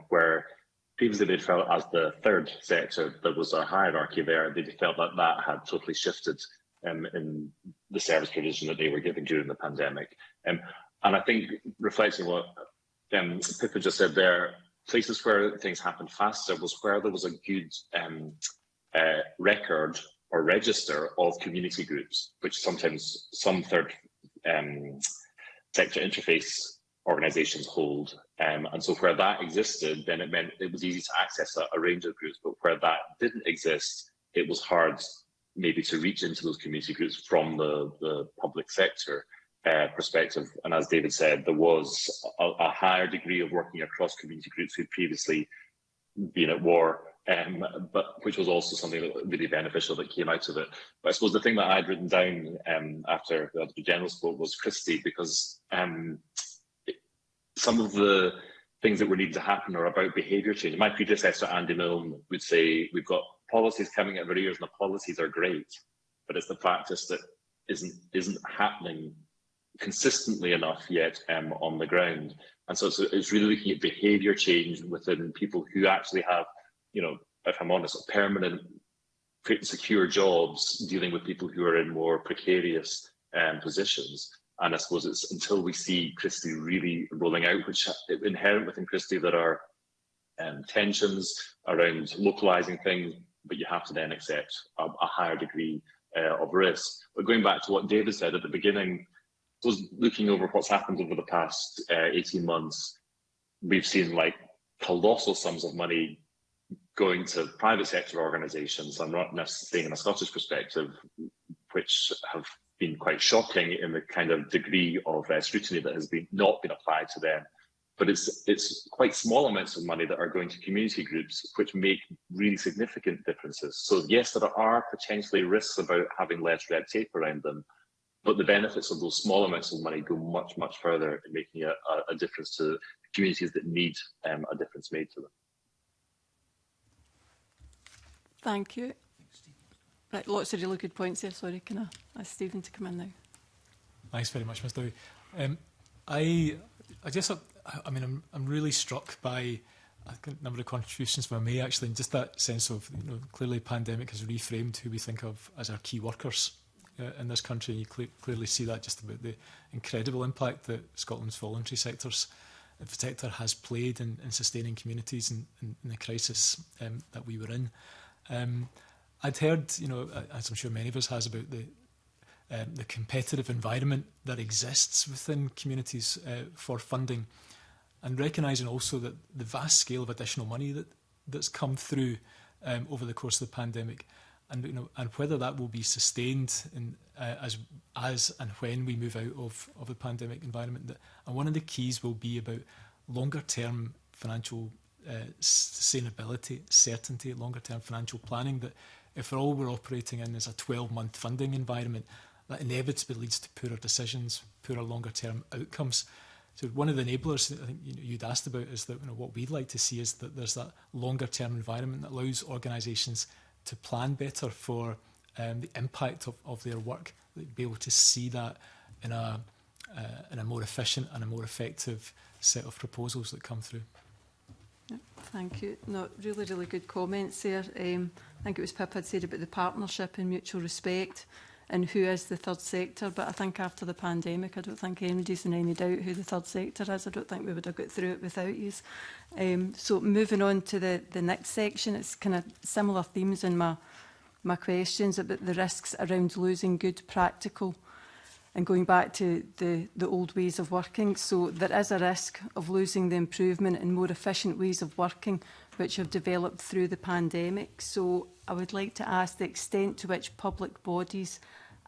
where previously they felt as the third sector there was a hierarchy there. They felt that that had totally shifted in the service provision that they were giving during the pandemic. And I think, reflecting what Pippa just said there, places where things happened faster was where there was a good record or register of community groups, which sometimes some third sector interface organisations hold. And so where that existed, then it meant it was easy to access a range of groups, but where that didn't exist, it was hard maybe to reach into those community groups from the public sector perspective. And as David said, there was a higher degree of working across community groups who'd previously been at war, but which was also something that really beneficial that came out of it. But I suppose the thing that I'd written down after the Auditor General spoke was Christie, because some of the things that were needed to happen are about behaviour change. My predecessor, Andy Milne, would say, we've got policies coming out of our ears and the policies are great, but it's the practice that isn't happening consistently enough yet on the ground. And so it's really looking at behaviour change within people who actually have, you know, if I'm honest, permanent, secure jobs, dealing with people who are in more precarious posititions. And I suppose it's until we see Christie really rolling out, which inherent within Christie there are tensions around localising things, but you have to then accept a higher degree of risk. But going back to what David said at the beginning, was looking over what's happened over the past 18 months, we've seen like colossal sums of money going to private sector organisations. I'm not necessarily saying in a Scottish perspective, which have been quite shocking in the kind of degree of scrutiny that has not been applied to them. But it's quite small amounts of money that are going to community groups, which make really significant differences. So yes, there are potentially risks about having less red tape around them, but the benefits of those small amounts of money go much, much further in making a difference to communities that need a difference made to them. Thank you. Right, lots of really good points there. Sorry, can I ask Stephen to come in now? Thanks very much, Ms. Dowie. I mean, I'm really struck by a number of contributions from me, actually, and just that sense of, you know, clearly pandemic has reframed who we think of as our key workers in this country. And you clearly see that just about the incredible impact that Scotland's voluntary sector has played in sustaining communities in the crisis that we were in. I'd heard, as I'm sure many of us has, about the competitive environment that exists within communities for funding, and recognising also that the vast scale of additional money that's come through over the course of the pandemic, and and whether that will be sustained as and when we move out of the pandemic environment. And one of the keys will be about longer term financial sustainability, certainty, longer term financial planning. That if all we're operating in is a 12-month funding environment, that inevitably leads to poorer decisions, poorer longer term outcomes. So one of the enablers I think you'd asked about is that what we'd like to see is that there's that longer term environment that allows organisations to plan better for the impact of their work. They'd be able to see that in a more efficient and a more effective set of proposals that come through. Thank you. No, really, really good comments there. I think it was Pip had said about the partnership and mutual respect and who is the third sector. But I think after the pandemic, I don't think anybody's in any doubt who the third sector is. I don't think we would have got through it without you. So moving on to the next section, it's kind of similar themes in my questions about the risks around losing good practical and going back to the old ways of working. So there is a risk of losing the improvement in more efficient ways of working which have developed through the pandemic. So I would like to ask the extent to which public bodies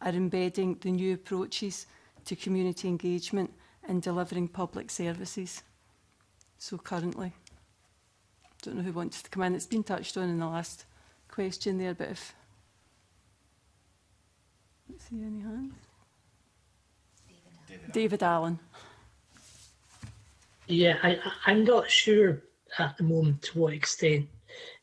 are embedding the new approaches to community engagement in delivering public services. So currently, don't know who wants to come in. It's been touched on in the last question there, but if... Let's see any hands. David Allen. Yeah, I'm not sure at the moment to what extent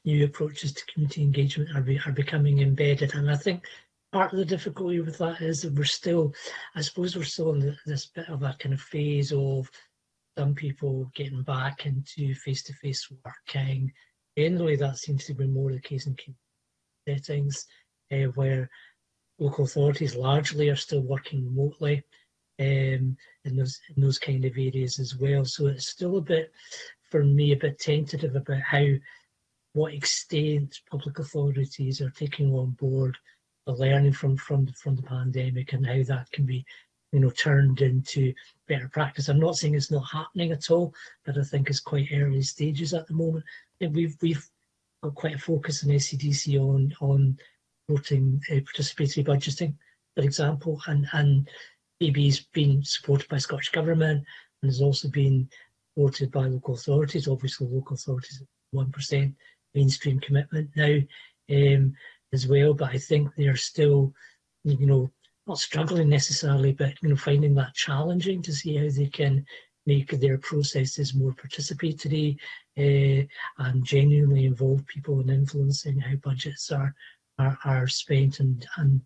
new approaches to community engagement are becoming embedded. And I think part of the difficulty with that is that we're still in this bit of a kind of phase of some people getting back into face-to-face working. Generally, that seems to be more the case in community settings where local authorities largely are still working remotely. In those kind of areas as well. So it's still a bit, for me, a bit tentative about what extent public authorities are taking on board the learning from the pandemic and how that can be, turned into better practice. I'm not saying it's not happening at all, but I think it's quite early stages at the moment. And we've got quite a focus in SCDC on promoting participatory budgeting, for example, and PB's been supported by Scottish Government and has also been supported by local authorities. Obviously, local authorities 1% mainstream commitment now as well. But I think they are still, not struggling necessarily, but finding that challenging to see how they can make their processes more participatory and genuinely involve people in influencing how budgets are spent and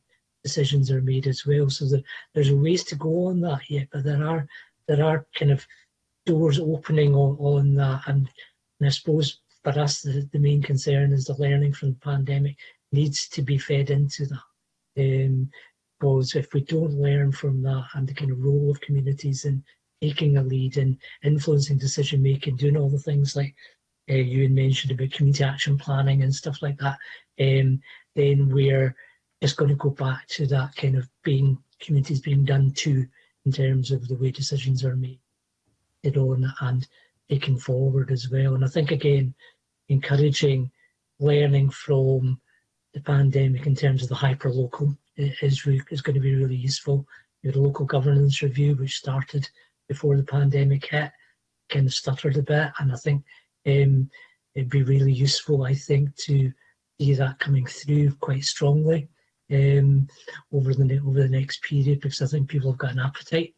decisions are made as well. So there's a ways to go on that yet, but there are kind of doors opening on that. And I suppose for us, the main concern is the learning from the pandemic needs to be fed into that. Because if we don't learn from that and the kind of role of communities in taking a lead in influencing decision making, doing all the things like you had mentioned about community action planning and stuff like that, then we're it's going to go back to that kind of communities being done to in terms of the way decisions are made on and taken forward as well. And I think, again, encouraging learning from the pandemic in terms of the hyper-local is going to be really useful. We had a local governance review which started before the pandemic hit, kind of stuttered a bit, and I think it'd be really useful, I think, to see that coming through quite strongly over the next period, because I think people have got an appetite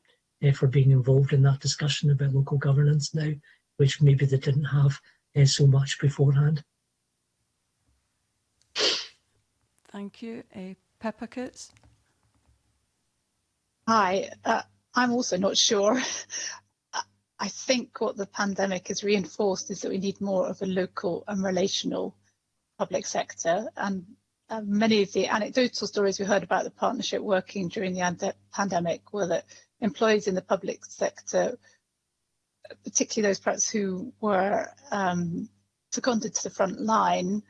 for being involved in that discussion about local governance now, which maybe they didn't have so much beforehand. Thank you. Pippa Coots. Hi, I'm also not sure. I think what the pandemic has reinforced is that we need more of a local and relational public sector, and Many of the anecdotal stories we heard about the partnership working during the pandemic were that employees in the public sector, particularly those perhaps who were seconded to the front line,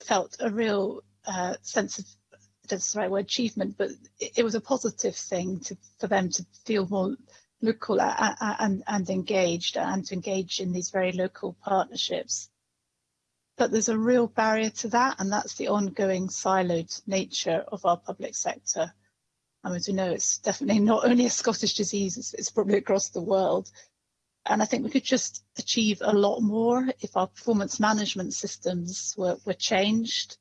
felt a real sense of, that's the right word, achievement, but it was a positive thing for them to feel more local and engaged, and to engage in these very local partnerships. But there's a real barrier to that, and that's the ongoing siloed nature of our public sector. And as we know, it's definitely not only a Scottish disease, it's probably across the world. And I think we could just achieve a lot more if our performance management systems were changed,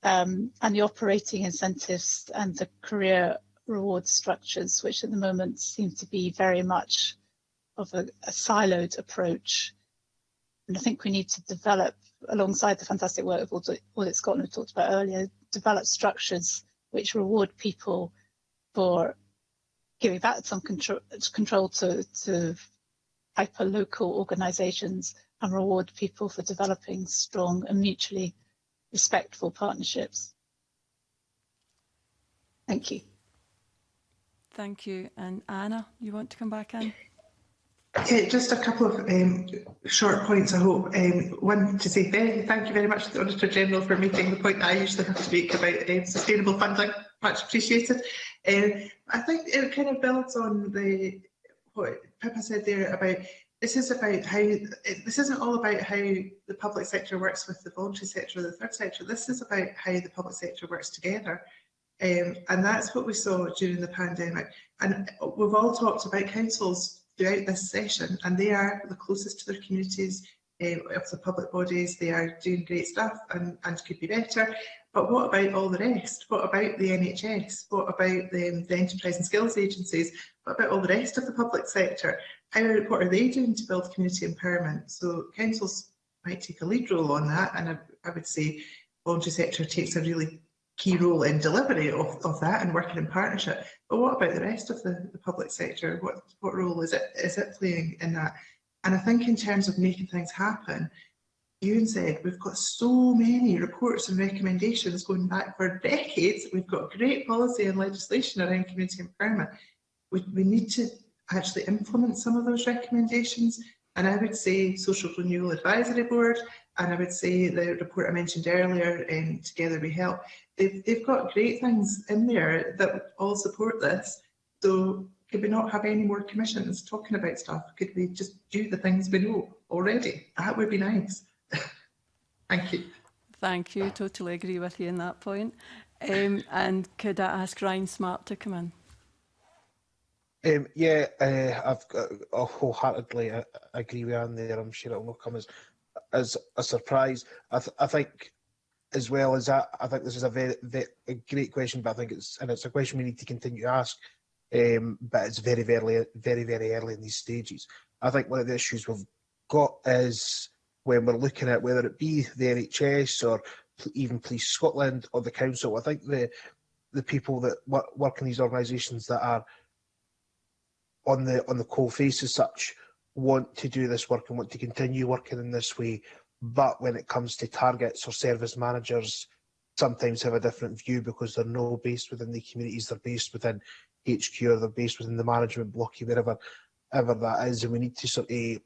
and the operating incentives and the career reward structures, which at the moment seem to be very much of a siloed approach. And I think we need to develop, alongside the fantastic work of Audit Scotland we talked about earlier, develop structures which reward people for giving back some control to hyper-local organisations, and reward people for developing strong and mutually respectful partnerships. Thank you. Thank you. And Anna, you want to come back in? Yeah, just a couple of short points, I hope. One, to say thank you very much to the Auditor General for making the point that I usually have to make about sustainable funding. Much appreciated. I think it kind of builds on what Pippa said there about this isn't all about how the public sector works with the voluntary sector or the third sector. This is about how the public sector works together. And that's what we saw during the pandemic. And we've all talked about councils throughout this session, and they are the closest to their communities of the public bodies. They are doing great stuff and could be better. But what about all the rest? What about the NHS? What about the enterprise and skills agencies? What about all the rest of the public sector? What are they doing to build community empowerment? So councils might take a lead role on that, and I would say voluntary sector takes a really key role in delivery of that and working in partnership. But what about the rest of the public sector? What role is it playing in that? And I think in terms of making things happen, Ewan said, we've got so many reports and recommendations going back for decades. We've got great policy and legislation around community empowerment. We need to actually implement some of those recommendations. And I would say Social Renewal Advisory Board, and I would say the report I mentioned earlier, Together We Help, they've got great things in there that all support this. So could we not have any more commissions talking about stuff? Could we just do the things we know already? That would be nice. Thank you. Thank you. Totally agree with you on that point. And could I ask Ryan Smart to come in? I've wholeheartedly agree with Anne there. I'm sure it will not come as a surprise. I think, as well as that, I think this is a great question, but I think it's a question we need to continue to ask. But it's very, very early in these stages. I think one of the issues we've got is when we're looking at whether it be the NHS or even Police Scotland or the council, I think the people that work in these organisations that are on the coal face as such want to do this work and want to continue working in this way. But when it comes to targets or service managers, sometimes have a different view because they're not based within the communities, they're based within HQ or they're based within the management block, wherever that is. And we need to sort of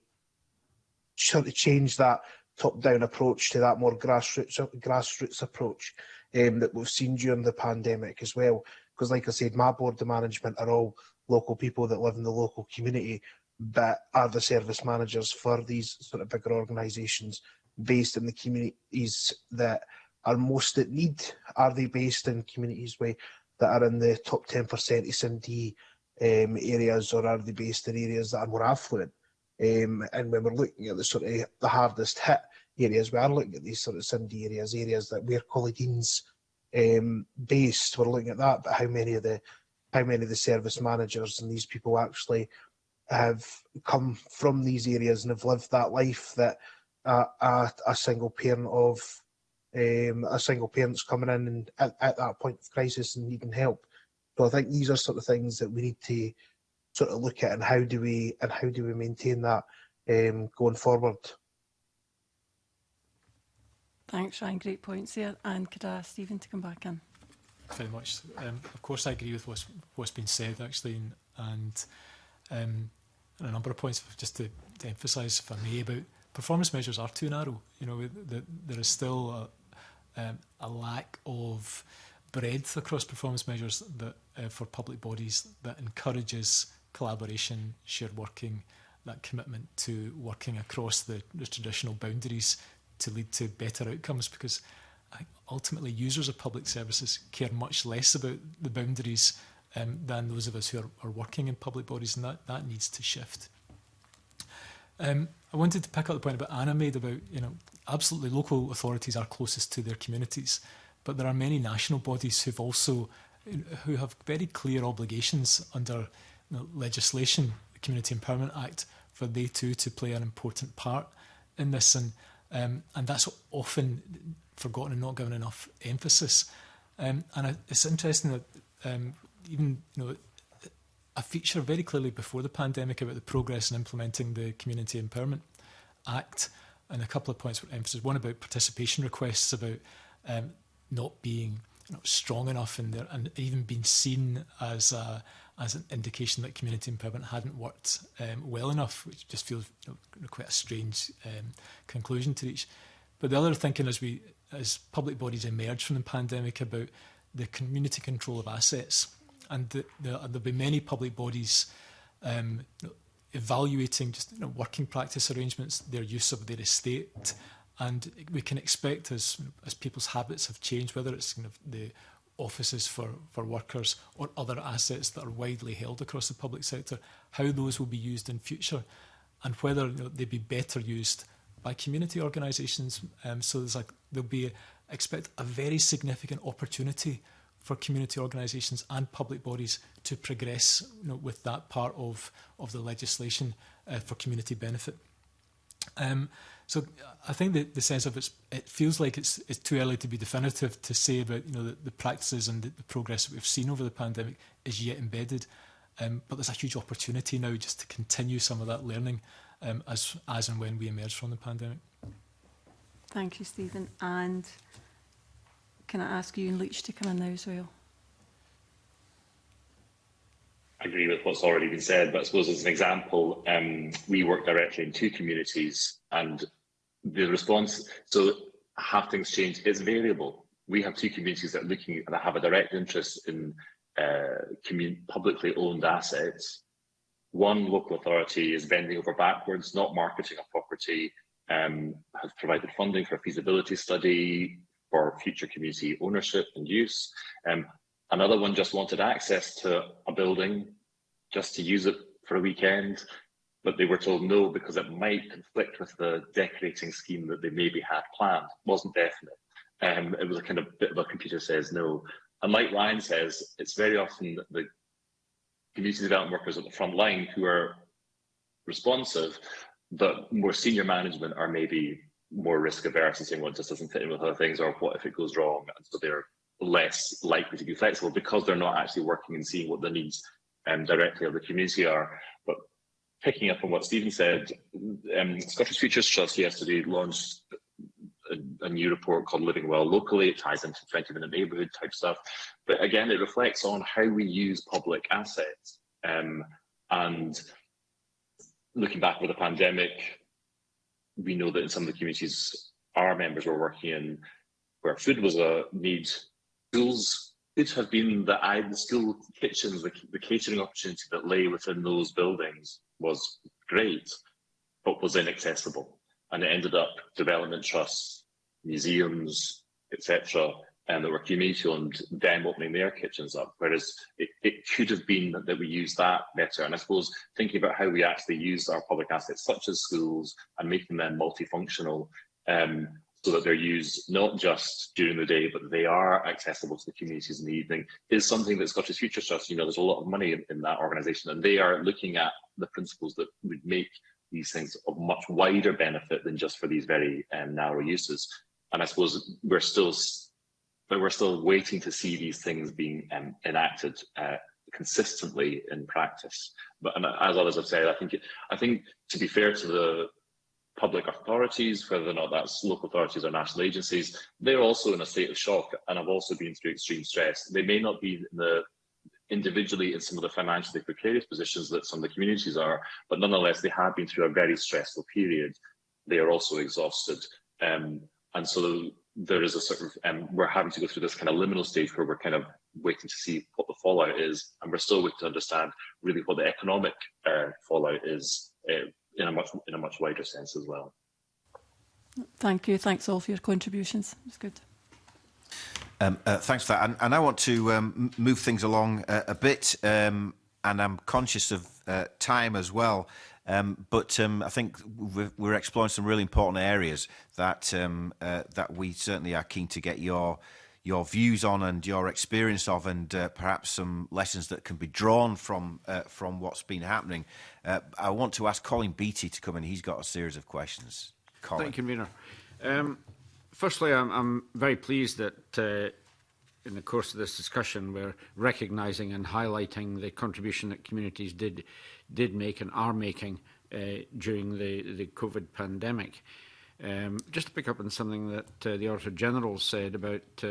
change that top-down approach to that more grassroots approach that we've seen during the pandemic as well. Because like I said, my board of management are all local people that live in the local community, but are the service managers for these sort of bigger organisations based in the communities that are most at need? Are they based in communities that are in the top 10% SMD areas, or are they based in areas that are more affluent? And when we're looking at the sort of the hardest hit areas, we are looking at these sort of SMD areas that where Collegine's based. We're looking at that, but how many of the service managers and these people actually have come from these areas and have lived that life that a single parent of a single parent's coming in and at that point of crisis and needing help. So I think these are sort of things that we need to sort of look at, and how do we maintain that going forward. Thanks, Ryan. Great points there. And could I ask Stephen to come back in? Very much. Of course, I agree with what's been said, actually, and a number of points just to emphasise, if I may, about performance measures are too narrow. You know, there is still a lack of breadth across performance measures that for public bodies that encourages collaboration, shared working, that commitment to working across the traditional boundaries to lead to better outcomes, because ultimately users of public services care much less about the boundaries than those of us who are working in public bodies, and that needs to shift. I wanted to pick up the point about Anna made about, you know, absolutely local authorities are closest to their communities, but there are many national bodies who have very clear obligations under legislation, the Community Empowerment Act, for they too to play an important part in this, and that's often forgotten and not given enough emphasis. It's interesting that even, you know, a feature very clearly before the pandemic about the progress in implementing the Community Empowerment Act, and a couple of points were emphasised. One about participation requests, about not being strong enough in there, and even being seen as an indication that community empowerment hadn't worked well enough, which just feels quite a strange conclusion to reach. But the other thinking as public bodies emerge from the pandemic about the community control of assets, and there'll be many public bodies evaluating just working practice arrangements, their use of their estate, and we can expect as people's habits have changed, whether it's the offices for workers or other assets that are widely held across the public sector, how those will be used in future, and whether they'd be better used by community organisations. So there'll be, expect a very significant opportunity for community organisations and public bodies to progress with that part of the legislation for community benefit. So I think that the sense of it feels like it's too early to be definitive to say about the practices and the progress that we've seen over the pandemic is yet embedded, but there's a huge opportunity now just to continue some of that learning as and when we emerge from the pandemic. Thank you, Stephen. And can I ask you and Leach to come in now as well? I agree with what's already been said, but I suppose as an example, we work directly in two communities, and the response, so have things changed? It's variable. We have two communities that have a direct interest in publicly owned assets. One local authority is bending over backwards, not marketing a property, has provided funding for a feasibility study for future community ownership and use. Another one just wanted access to a building just to use it for a weekend, but they were told no because it might conflict with the decorating scheme that they maybe had planned. It wasn't definite. It was a kind of bit of a computer says no. And like Ryan says, it's very often the community development workers at the front line who are responsive, but more senior management are maybe more risk averse and saying, well, it just doesn't fit in with other things, or what if it goes wrong? And so they're less likely to be flexible because they're not actually working and seeing what the needs directly of the community are. But picking up on what Stephen said, Scottish Futures Trust yesterday launched a new report called Living Well Locally. It ties into 20-minute neighbourhood type stuff. But again, it reflects on how we use public assets. And looking back over the pandemic, we know that in some of the communities our members were working in, where food was a need, schools could have been the school kitchens, the catering opportunity that lay within those buildings was great, but was inaccessible. And it ended up development trusts, museums, etc., and that were community owned, them opening their kitchens up. Whereas it could have been that we used that better. And I suppose thinking about how we actually use our public assets, such as schools, and making them multifunctional, so that they're used not just during the day, but they are accessible to the communities in the evening, is something that Scottish Futures Trust, there's a lot of money in that organisation, and they are looking at the principles that would make these things of much wider benefit than just for these very narrow uses. And I suppose we're still waiting to see these things being enacted consistently in practice. But as others have said, I think to be fair to public authorities, whether or not that's local authorities or national agencies, they're also in a state of shock and have also been through extreme stress. They may not be individually in some of the financially precarious positions that some of the communities are, but nonetheless, they have been through a very stressful period. They are also exhausted. And so there is a sort of, we're having to go through this kind of liminal stage where we're kind of waiting to see what the fallout is. And we're still waiting to understand really what the economic fallout is in a much wider sense as well. Thank you. Thanks all for your contributions. It's good. Thanks for that. And I want to move things along a bit, and I'm conscious of time as well. But I think we're exploring some really important areas that that we certainly are keen to get your views on and your experience of, and perhaps some lessons that can be drawn from what's been happening. I want to ask Colin Beattie to come in. He's got a series of questions. Colin. Thank you, Convener. Firstly, I'm very pleased that in the course of this discussion we're recognising and highlighting the contribution that communities did make and are making during the COVID pandemic. Just to pick up on something that the Auditor General said about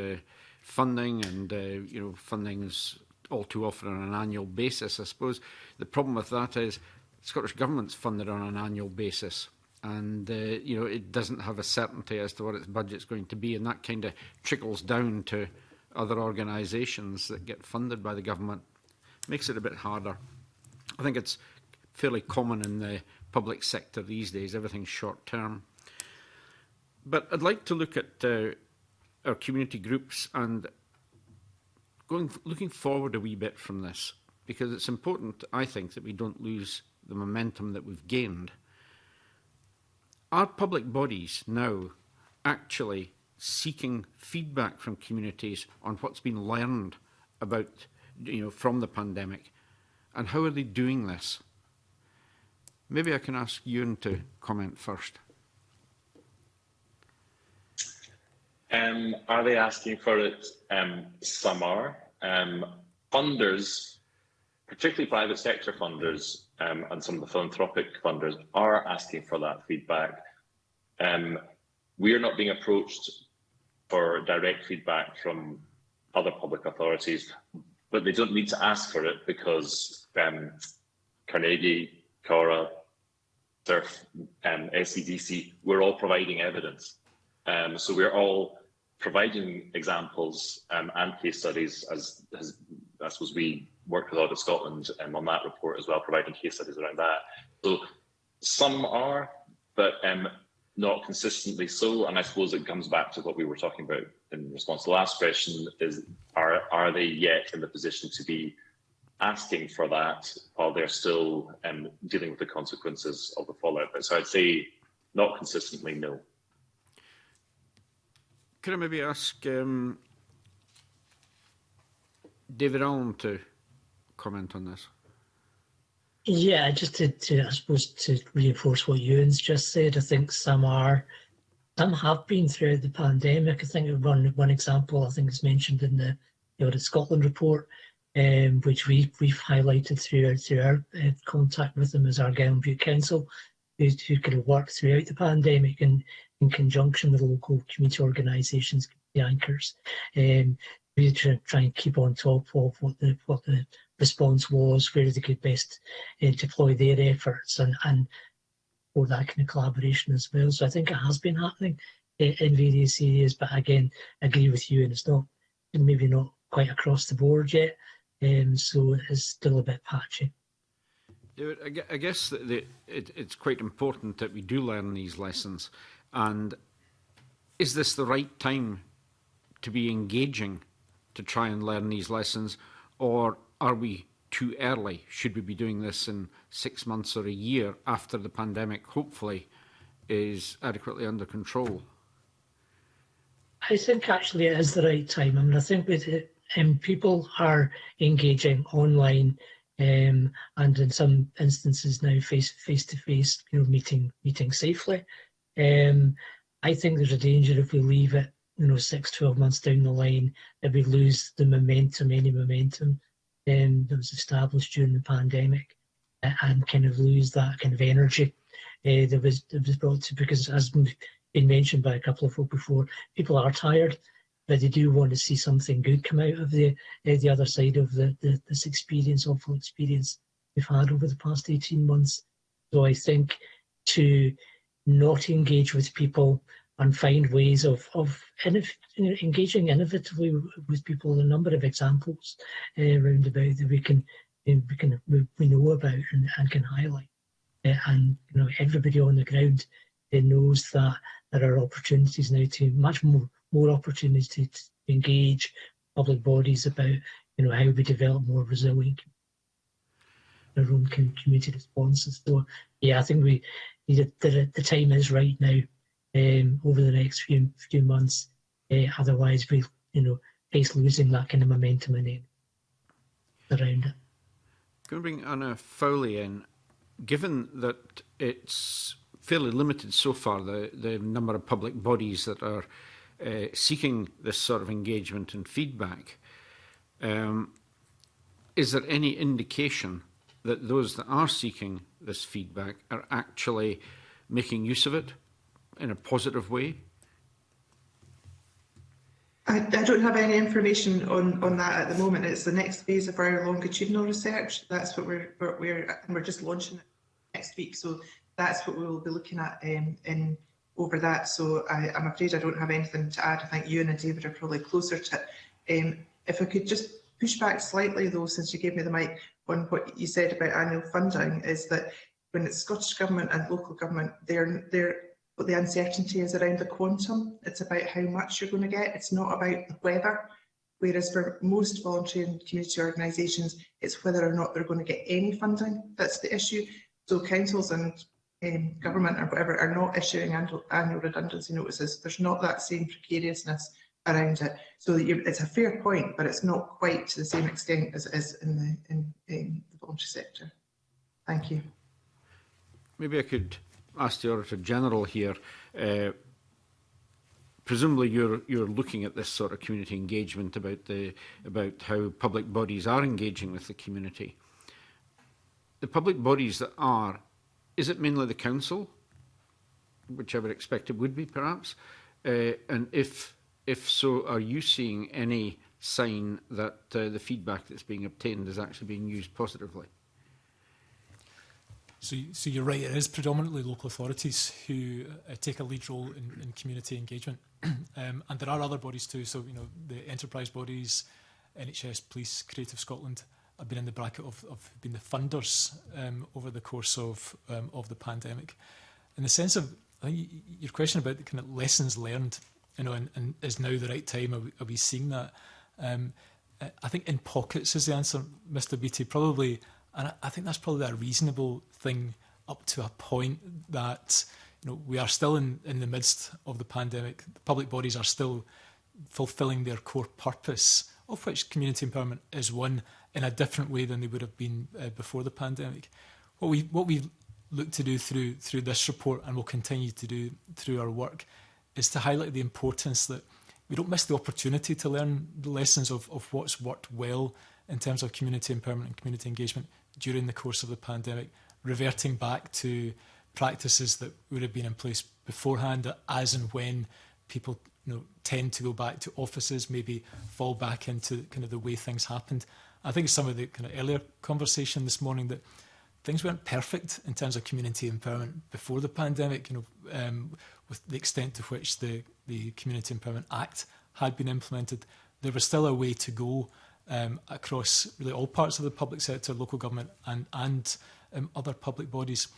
funding and funding's all too often on an annual basis. I suppose the problem with that is the Scottish Government's funded on an annual basis. And it doesn't have a certainty as to what its budget's going to be, and that kind of trickles down to other organisations that get funded by the government. Makes it a bit harder. I think it's fairly common in the public sector these days. Everything's short term. But I'd like to look at our community groups and looking forward a wee bit from this, because it's important, I think, that we don't lose the momentum that we've gained. Are public bodies now actually seeking feedback from communities on what's been learned about, from the pandemic, and how are they doing this? Maybe I can ask Ewan to comment first. Are they asking for it? Some are. Funders, particularly private sector funders, and some of the philanthropic funders are asking for that feedback. We are not being approached for direct feedback from other public authorities, but they don't need to ask for it because Carnegie, Cora, SURF, SCDC, we're all providing evidence. So we're all providing examples and case studies, as was we worked with Audit Scotland on that report as well, providing case studies around that. So some are, but not consistently so. And I suppose it comes back to what we were talking about in response to the last question, is are they yet in the position to be asking for that while they're still dealing with the consequences of the fallout? So I'd say not consistently, no. Could I maybe ask David Allen to comment on this? Yeah, just to I suppose to reinforce what Ewan's just said, I think some have been throughout the pandemic. I think one example I think is mentioned in the Audit Scotland report, which we've highlighted through our contact with them, as Argyll and Bute Council, who could have worked throughout the pandemic and in conjunction with local community organisations, the anchors, really try and keep on top of what the response was, where they could best deploy their efforts, and for that kind of collaboration as well. So I think it has been happening in various areas, but again, I agree with you, and it's not maybe not quite across the board yet, so it's still a bit patchy. David, I guess that it's quite important that we do learn these lessons. And is this the right time to be engaging to try and learn these lessons, or are we too early? Should we be doing this in 6 months or a year after the pandemic, hopefully, is adequately under control? I think actually it is the right time. I mean, I think with it, people are engaging online, and in some instances now face to face, meeting safely. I think there's a danger if we leave it, 6-12 months down the line, that we lose the any momentum that was established during the pandemic, and kind of lose that kind of energy that was brought to, because as been mentioned by a couple of folk before, people are tired, but they do want to see something good come out of the other side of this experience, awful experience we've had over the past 18 months. So I think to not engage with people and find ways of engaging innovatively with people, a number of examples around about that we know about and can highlight. And everybody on the ground knows that there are opportunities now to much more opportunities to engage public bodies about how we develop more resilient their own community responses. So yeah, I think the time is right now over the next few months. Otherwise, we face losing that kind of momentum in around it. Can we bring Anna Fowley in? Given that it's fairly limited so far, the number of public bodies that are seeking this sort of engagement and feedback, is there any indication that those that are seeking this feedback are actually making use of it in a positive way? I don't have any information on that at the moment. It's the next phase of our longitudinal research. That's what we're just launching it next week. So that's what we will be looking at in over that. So I'm afraid I don't have anything to add. I think you and David are probably closer to it. If I could just push back slightly though, since you gave me the mic, on what you said about annual funding, is that when it's Scottish Government and local government, what the uncertainty is around the quantum. It's about how much you're going to get. It's not about the whether. Whereas for most voluntary and community organisations, it's whether or not they're going to get any funding. That's the issue. So councils and government or whatever are not issuing annual redundancy notices. There's not that same precariousness around it. So it's a fair point, but it's not quite to the same extent as it is in the voluntary sector. Thank you. Maybe I could ask the Auditor General here. Presumably you're looking at this sort of community engagement about how public bodies are engaging with the community. The public bodies that are, is it mainly the council, which I would expect it would be perhaps? And if so, are you seeing any sign that the feedback that's being obtained is actually being used positively? So you're right, it is predominantly local authorities who take a lead role in community engagement. And there are other bodies too, so the enterprise bodies, NHS, Police, Creative Scotland have been in the bracket of being the funders over the course of the pandemic. In the sense of, I think your question about the kind of lessons learned, and is now the right time, are we seeing that? I think in pockets is the answer, Mr. Beattie, probably. And I think that's probably a reasonable thing up to a point that we are still in the midst of the pandemic. The public bodies are still fulfilling their core purpose, of which community empowerment is one, in a different way than they would have been before the pandemic. What we look to do through this report, and will continue to do through our work, is to highlight the importance that we don't miss the opportunity to learn the lessons of what's worked well in terms of community empowerment and community engagement during the course of the pandemic, reverting back to practices that would have been in place beforehand, as and when people tend to go back to offices, maybe fall back into kind of the way things happened. I think some of the kind of earlier conversation this morning that things weren't perfect in terms of community empowerment before the pandemic, with the extent to which the Community Empowerment Act had been implemented. There was still a way to go across really all parts of the public sector, local government and other public bodies.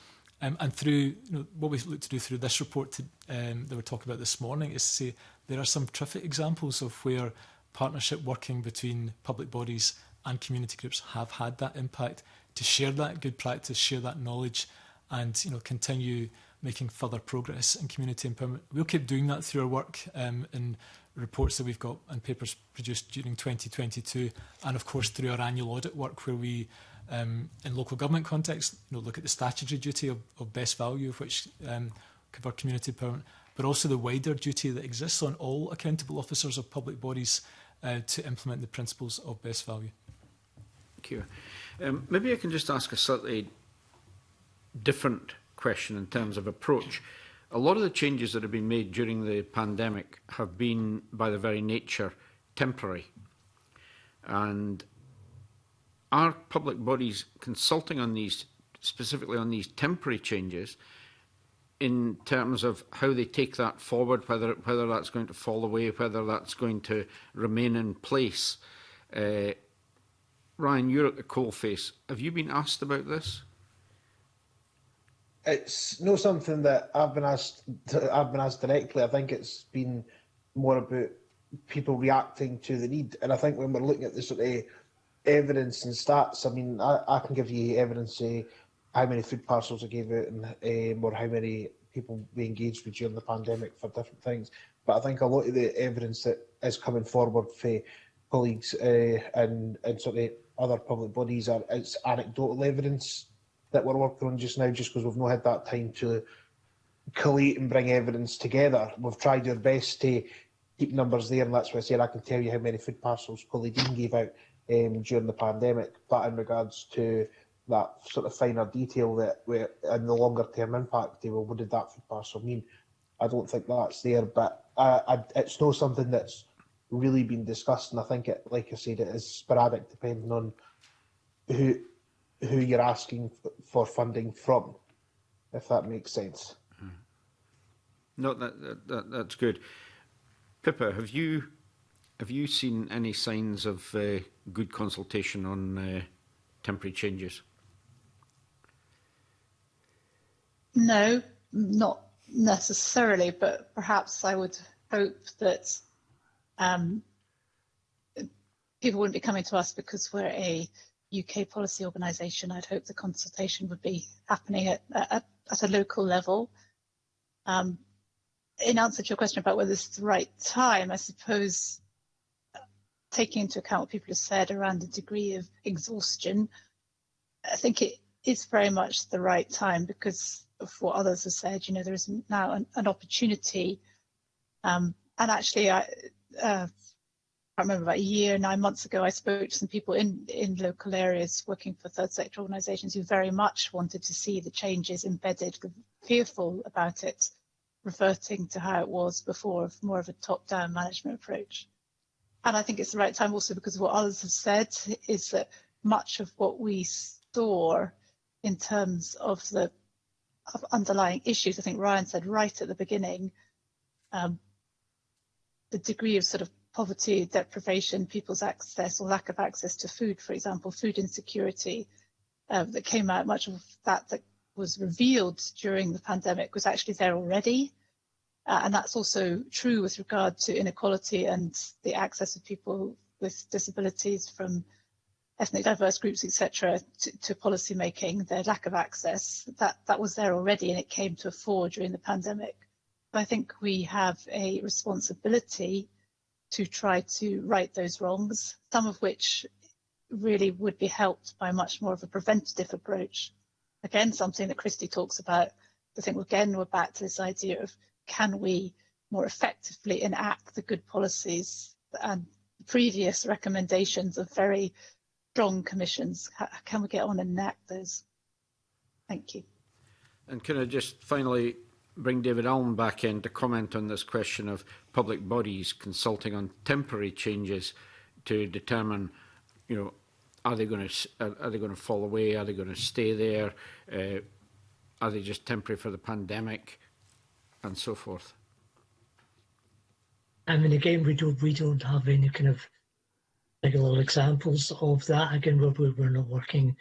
And through what we look to do through this report that we're talking about this morning is to say there are some terrific examples of where partnership working between public bodies and community groups have had that impact, to share that good practice, share that knowledge, and continue making further progress in community empowerment. We'll keep doing that through our work in reports that we've got and papers produced during 2022, and of course through our annual audit work, where we in local government context look at the statutory duty of best value, of which cover community empowerment, but also the wider duty that exists on all accountable officers of public bodies to implement the principles of best value. Thank you. Maybe I can just ask a slightly different question in terms of approach. A lot of the changes that have been made during the pandemic have been, by their very nature, temporary. And are public bodies consulting on these, specifically on these temporary changes, in terms of how they take that forward, whether that's going to fall away, whether that's going to remain in place? Ryan, you're at the coalface. Have you been asked about this? It's not something that I've been asked directly. I think it's been more about people reacting to the need. And I think when we're looking at the sort of evidence and stats, I mean, I can give you evidence, how many food parcels I gave out and or how many people we engaged with during the pandemic for different things. But I think a lot of the evidence that is coming forward for colleagues and sort of other public bodies it's anecdotal evidence that we're working on just now, just because we've not had that time to collate and bring evidence together. We've tried our best to keep numbers there, and that's why I said I can tell you how many food parcels Colleague Dean gave out during the pandemic. But in regards to that sort of finer detail that in the longer term impact, well, what did that food parcel mean? I don't think that's there, but it's not something that's really been discussed, and I think it, like I said, it is sporadic depending on who you're asking for funding from, if that makes sense. No, that's good. Pippa, have you seen any signs of good consultation on temporary changes? No, not necessarily, but perhaps I would hope that people wouldn't be coming to us because we're a UK policy organisation. I'd hope the consultation would be happening at a local level. In answer to your question about whether this is the right time, I suppose taking into account what people have said around the degree of exhaustion, I think it is very much the right time because of what others have said. You know, there is now an opportunity, and actually, I remember about a year, 9 months ago, I spoke to some people in local areas working for third sector organisations who very much wanted to see the changes embedded, fearful about it, reverting to how it was before, more of a top-down management approach. And I think it's the right time also because of what others have said, is that much of what we saw in terms of the underlying issues, I think Ryan said right at the beginning, the degree of sort of poverty, deprivation, people's access or lack of access to food, for example, food insecurity, that came out, much of that was revealed during the pandemic was actually there already. And that's also true with regard to inequality and the access of people with disabilities from ethnic diverse groups, etc., to policy making, their lack of access, that was there already and it came to a fore during the pandemic. But I think we have a responsibility to try to right those wrongs, some of which really would be helped by much more of a preventative approach. Again, something that Christy talks about. I think, again, we're back to this idea of can we more effectively enact the good policies and previous recommendations of very strong commissions? Can we get on and enact those? Thank you. And can I just finally bring David Allen back in to comment on this question of public bodies consulting on temporary changes to determine, you know, are they going to fall away? Are they going to stay there? Are they just temporary for the pandemic, and so forth? I mean, again, we don't have any kind of regular examples of that. Again, we're not working,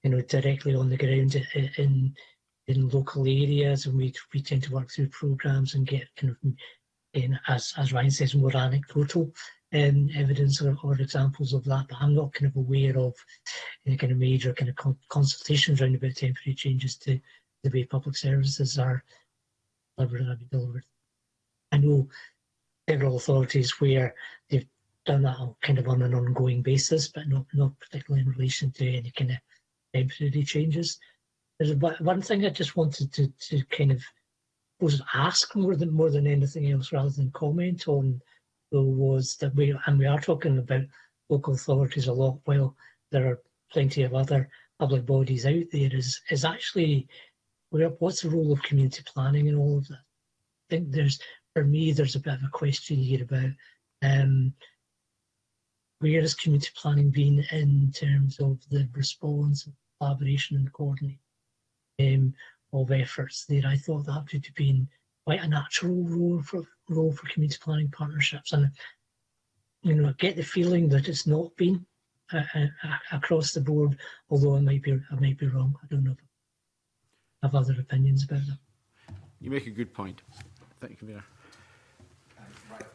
you know, directly on the ground in local areas, and we tend to work through programmes and get kind of, as Ryan says, more anecdotal evidence or examples of that. But I'm not kind of aware of any kind of major kind of consultations around about temporary changes to the way public services are delivered. I know several authorities where they've done that kind of on an ongoing basis, but not particularly in relation to any kind of temporary changes. There's one thing I just wanted to kind of ask more than anything else, rather than comment on, though, was that we are talking about local authorities a lot. Well, there are plenty of other public bodies out there. Is actually what's the role of community planning in all of that? I think for me, there's a bit of a question here about where has community planning been in terms of the response, collaboration and coordination of efforts there. I thought that would have been quite a natural role for community planning partnerships, and I get the feeling that it's not been across the board, although I might be wrong. I don't know if I have other opinions about that. You make a good point. Thank you, Convener.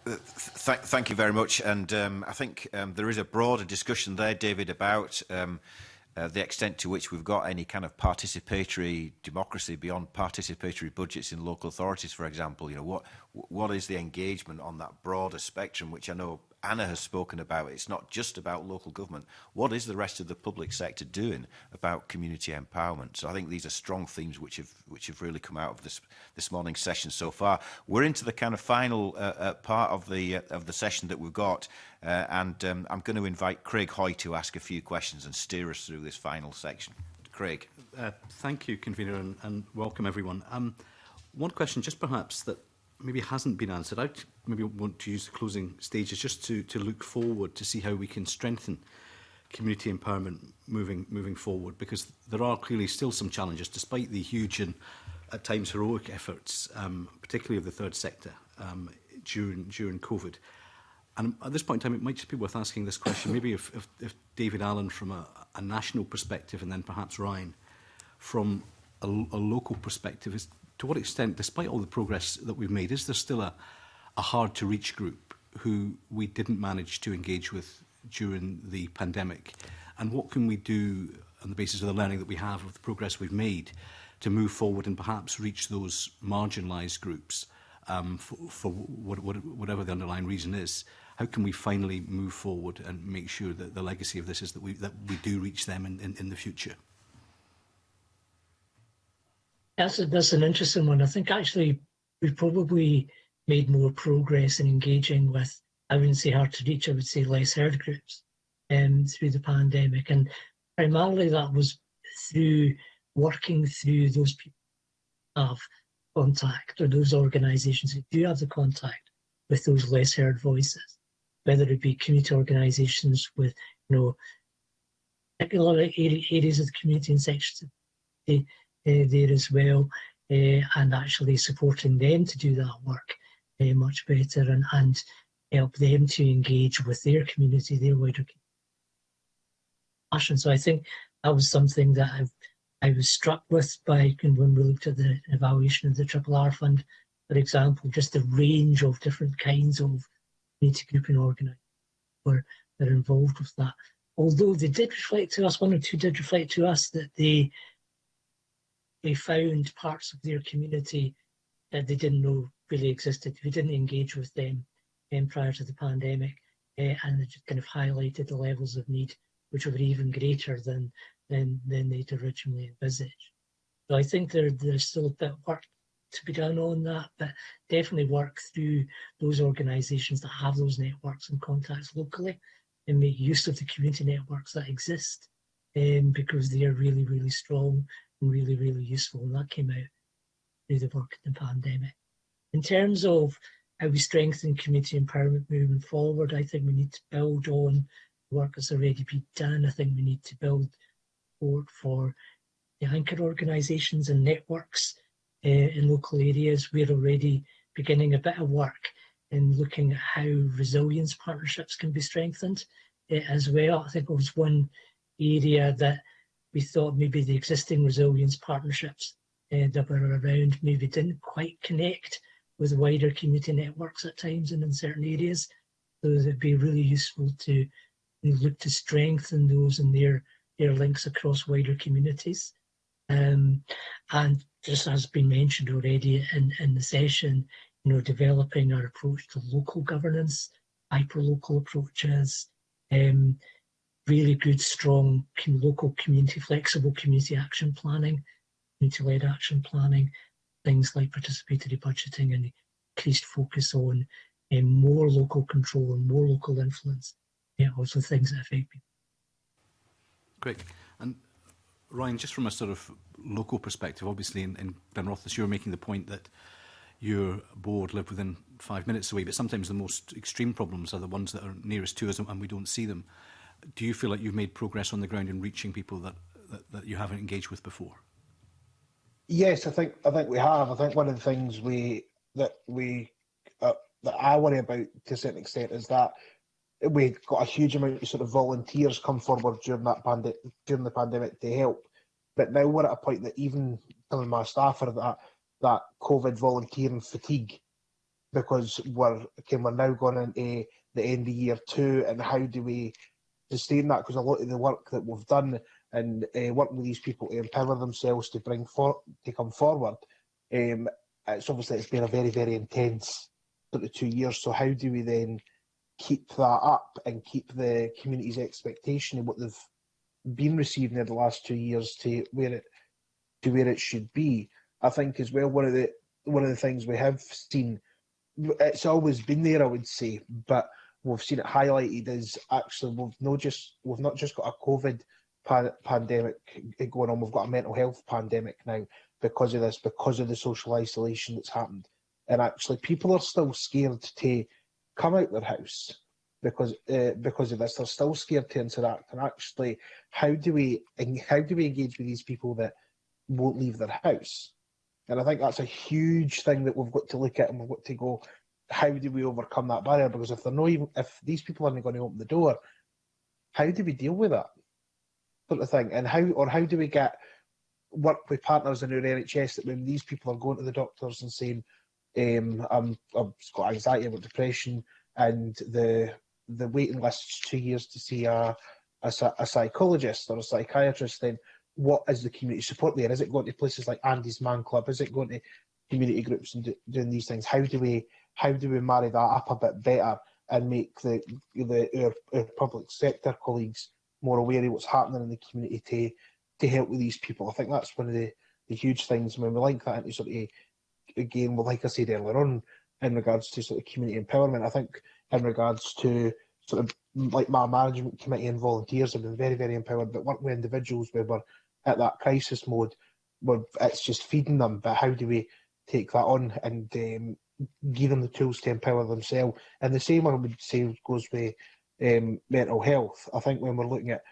Thank you very much. And I think there is a broader discussion there, David, about the extent to which we've got any kind of participatory democracy beyond participatory budgets in local authorities, for example. What is the engagement on that broader spectrum, which I know Anna has spoken about? It's not just about local government. What is the rest of the public sector doing about community empowerment? So I think these are strong themes which have really come out of this morning's session so far. We're into the kind of final part of the session that we've got, and I'm going to invite Craig Hoy to ask a few questions and steer us through this final section. Craig. Thank you, Convener, and welcome everyone. One question, just perhaps that maybe hasn't been answered. I maybe want to use the closing stages just to look forward to see how we can strengthen community empowerment moving forward, because there are clearly still some challenges, despite the huge and at times heroic efforts, particularly of the third sector during COVID. And at this point in time, it might just be worth asking this question, maybe if David Allen from a national perspective, and then perhaps Ryan from a local perspective, is to what extent, despite all the progress that we've made, is there still a hard-to-reach group who we didn't manage to engage with during the pandemic? And what can we do on the basis of the learning that we have of the progress we've made to move forward and perhaps reach those marginalised groups for whatever the underlying reason is? How can we finally move forward and make sure that the legacy of this is that we do reach them in the future? That's an interesting one. I think actually we've probably made more progress in engaging with, I wouldn't say hard to reach, I would say less heard groups through the pandemic. And primarily that was through working through those people who have contact, or those organisations who do have the contact with those less heard voices, whether it be community organisations with, particular areas of the community and sections of there as well, and actually supporting them to do that work much better and help them to engage with their community, their wider community. So I think that was something that I was struck with by when we looked at the evaluation of the RRR Fund, for example, just the range of different kinds of community grouping organisations that are involved with that. Although they did reflect to us, one or two did reflect to us that they found parts of their community that they didn't know really existed. We didn't engage with them prior to the pandemic, and they just kind of highlighted the levels of need which were even greater than they'd originally envisaged. So I think there's still a bit of work to be done on that, but definitely work through those organisations that have those networks and contacts locally and make use of the community networks that exist, because they are really, really strong and really, really useful. And that came out through the work in the pandemic. In terms of how we strengthen community empowerment moving forward, I think we need to build on the work that's already been done. I think we need to build support for the anchor organisations and networks in local areas. We're already beginning a bit of work in looking at how resilience partnerships can be strengthened as well. I think it was one area that we thought maybe the existing resilience partnerships that were around maybe didn't quite connect with wider community networks at times and in certain areas. So it'd be really useful to look to strengthen those and their links across wider communities. And just as been mentioned already in the session, developing our approach to local governance, hyper-local approaches, really good, strong local community, flexible community action planning, community-led action planning, things like participatory budgeting and increased focus on more local control and more local influence, also things that affect people. Great. And Ryan, just from a sort of local perspective, obviously in Glenrothes, you were making the point that your board live within 5 minutes away, but sometimes the most extreme problems are the ones that are nearest to us and we don't see them. Do you feel like you've made progress on the ground in reaching people that you haven't engaged with before? Yes, I think we have. I think one of the things that I worry about to a certain extent is that we got a huge amount of sort of volunteers come forward during the pandemic to help, but now we're at a point that even some of my staff are that COVID volunteering fatigue, because we're now going into the end of year 2, and how do we sustain that? Because a lot of the work that we've done and working with these people to empower themselves to come forward, it's been a very, very intense sort of 2 years. So how do we then keep that up and keep the community's expectation of what they've been receiving in the last 2 years to where it should be? I think as well, one of the things we have seen, it's always been there, I would say, but we've seen it highlighted is actually we've not just got a COVID pandemic going on, we've got a mental health pandemic now because of this, because of the social isolation that's happened. And actually people are still scared to come out their house because of this. They're still scared to interact. And actually, how do we engage with these people that won't leave their house? And I think that's a huge thing that we've got to look at, and we've got to go, how do we overcome that barrier? Because if these people aren't going to open the door, how do we deal with that sort of thing? And how do we work with partners in our NHS that when these people are going to the doctors and saying, I've got anxiety, I've got depression, and the waiting list's 2 years to see a psychologist or a psychiatrist, then what is the community support there? Is it going to places like Andy's Man Club? Is it going to community groups and doing these things? How do we marry that up a bit better and make our public sector colleagues more aware of what's happening in the community to help with these people? I think that's one of the huge things. When we link that into sort of, again, well, like I said earlier on, in regards to sort of community empowerment, I think in regards to sort of like my management committee and volunteers have been very, very empowered, but working with individuals where we're at that crisis mode, where it's just feeding them, but how do we take that on and give them the tools to empower themselves? And the same I would say goes with mental health. I think when we're looking at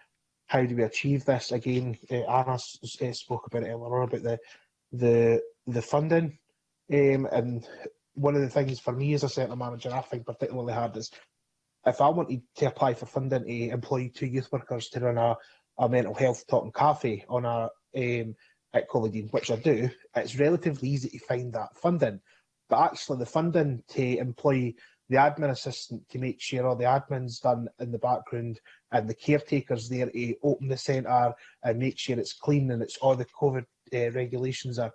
how do we achieve this, again, Anna spoke about it earlier on about the funding, and one of the things for me as a centre manager I think particularly hard is if I wanted to apply for funding to employ 2 youth workers to run a mental health talk and cafe on at Colledean, which I do, it's relatively easy to find that funding. But actually the funding to employ the admin assistant to make sure all the admin's done in the background and the caretakers there to open the centre and make sure it's clean and it's all the COVID regulations are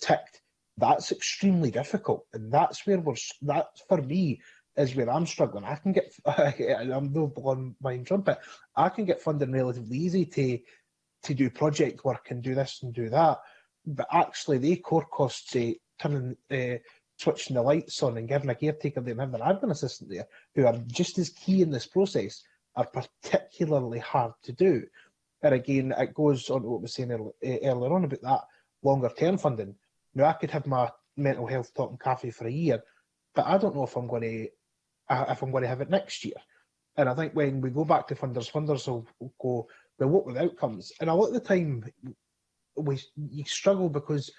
ticked, that's extremely difficult. And that's that for me is where I'm struggling. I can get, I'm no blowing my own trumpet, I can get funding relatively easy to do project work and do this and do that. But actually the core costs, turning, switching the lights on and giving a caretaker there and having an admin assistant there, who are just as key in this process, are particularly hard to do. And again, it goes on to what we were saying earlier on about that longer term funding. Now, I could have my mental health talk and cafe for a year, but I don't know if I'm going to have it next year. And I think when we go back to funders will go, well, what were the outcomes? And a lot of the time, you struggle because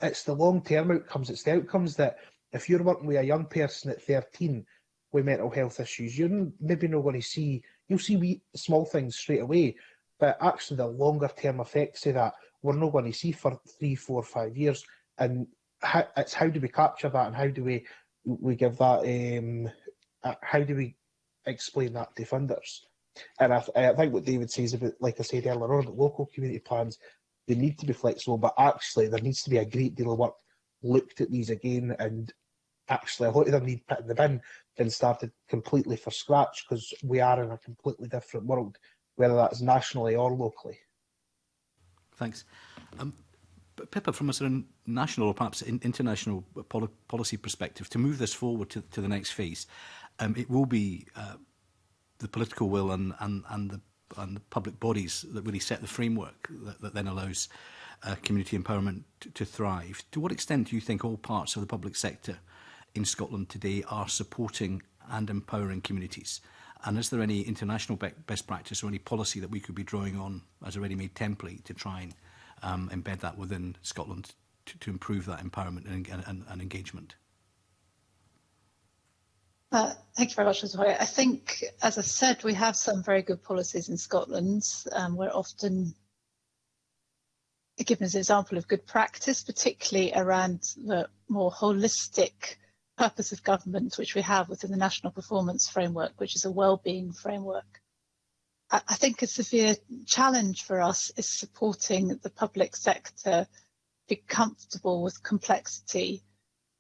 it's the long-term outcomes. It's the outcomes that if you're working with a young person at 13 with mental health issues, you're maybe not going to see, you'll see wee small things straight away, but actually the longer-term effects of that, we're not going to see for 3, 4, 5 years. And it's how do we capture that, and how do we give that, how do we explain that to funders? And I think what David says about, like I said earlier on, about local community plans, they need to be flexible, but actually there needs to be a great deal of work looked at these again, and actually a lot of them need put in the bin and started completely from scratch, because we are in a completely different world, whether that's nationally or locally. Thanks. Pippa, from a sort of national or perhaps international policy perspective, to move this forward to the next phase, it will be the political will and the the public bodies that really set the framework that then allows community empowerment to thrive. To what extent do you think all parts of the public sector in Scotland today are supporting and empowering communities? And is there any international best practice or any policy that we could be drawing on as a ready-made template to try and embed that within Scotland to improve that empowerment and engagement? Thank you very much, Mr. Hoy. I think, as I said, we have some very good policies in Scotland. We're often given as an example of good practice, particularly around the more holistic purpose of government, which we have within the National Performance Framework, which is a wellbeing framework. I think a severe challenge for us is supporting the public sector be comfortable with complexity,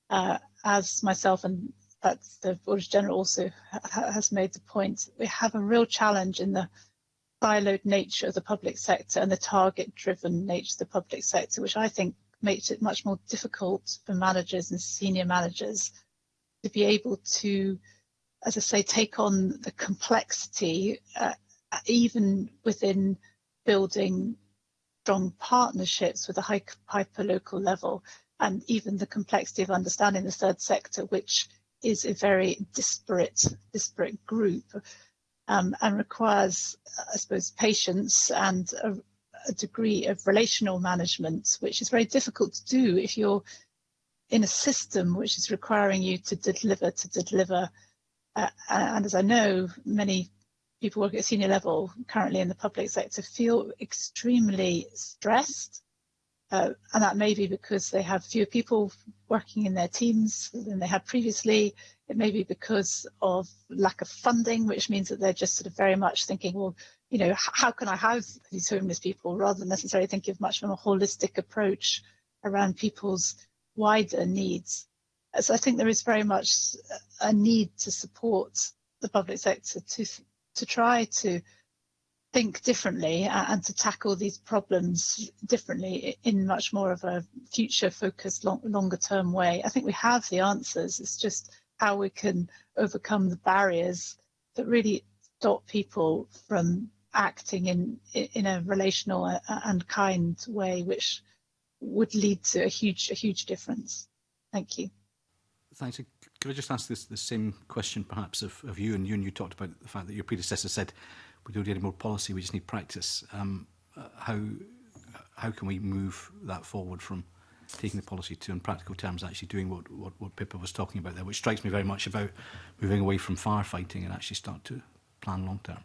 as myself and that's the Auditor General also has made the point. We have a real challenge in the siloed nature of the public sector and the target-driven nature of the public sector, which I think makes it much more difficult for managers and senior managers to be able to, as I say, take on the complexity, even within building strong partnerships with a hyper-local level, and even the complexity of understanding the third sector, which is a very disparate group, and requires, I suppose, patience and a degree of relational management, which is very difficult to do if you're in a system which is requiring you to deliver. And as I know, many people working at senior level currently in the public sector feel extremely stressed. And that may be because they have fewer people working in their teams than they had previously. It may be because of lack of funding, which means that they're just sort of very much thinking, well, you know, how can I house these homeless people, rather than necessarily thinking of much of a holistic approach around people's wider needs. So I think there is very much a need to support the public sector to try to think differently and to tackle these problems differently in much more of a future-focused, longer-term way. I think we have the answers. It's just how we can overcome the barriers that really stop people from acting in a relational and kind way, which would lead to a huge difference. Thank you. Thanks. Could I just ask the same question perhaps of you? And you talked about the fact that your predecessor said we don't need any more policy, we just need practice. How can we move that forward from taking the policy to, in practical terms, actually doing what Pippa was talking about there, which strikes me very much about moving away from firefighting and actually start to plan long term?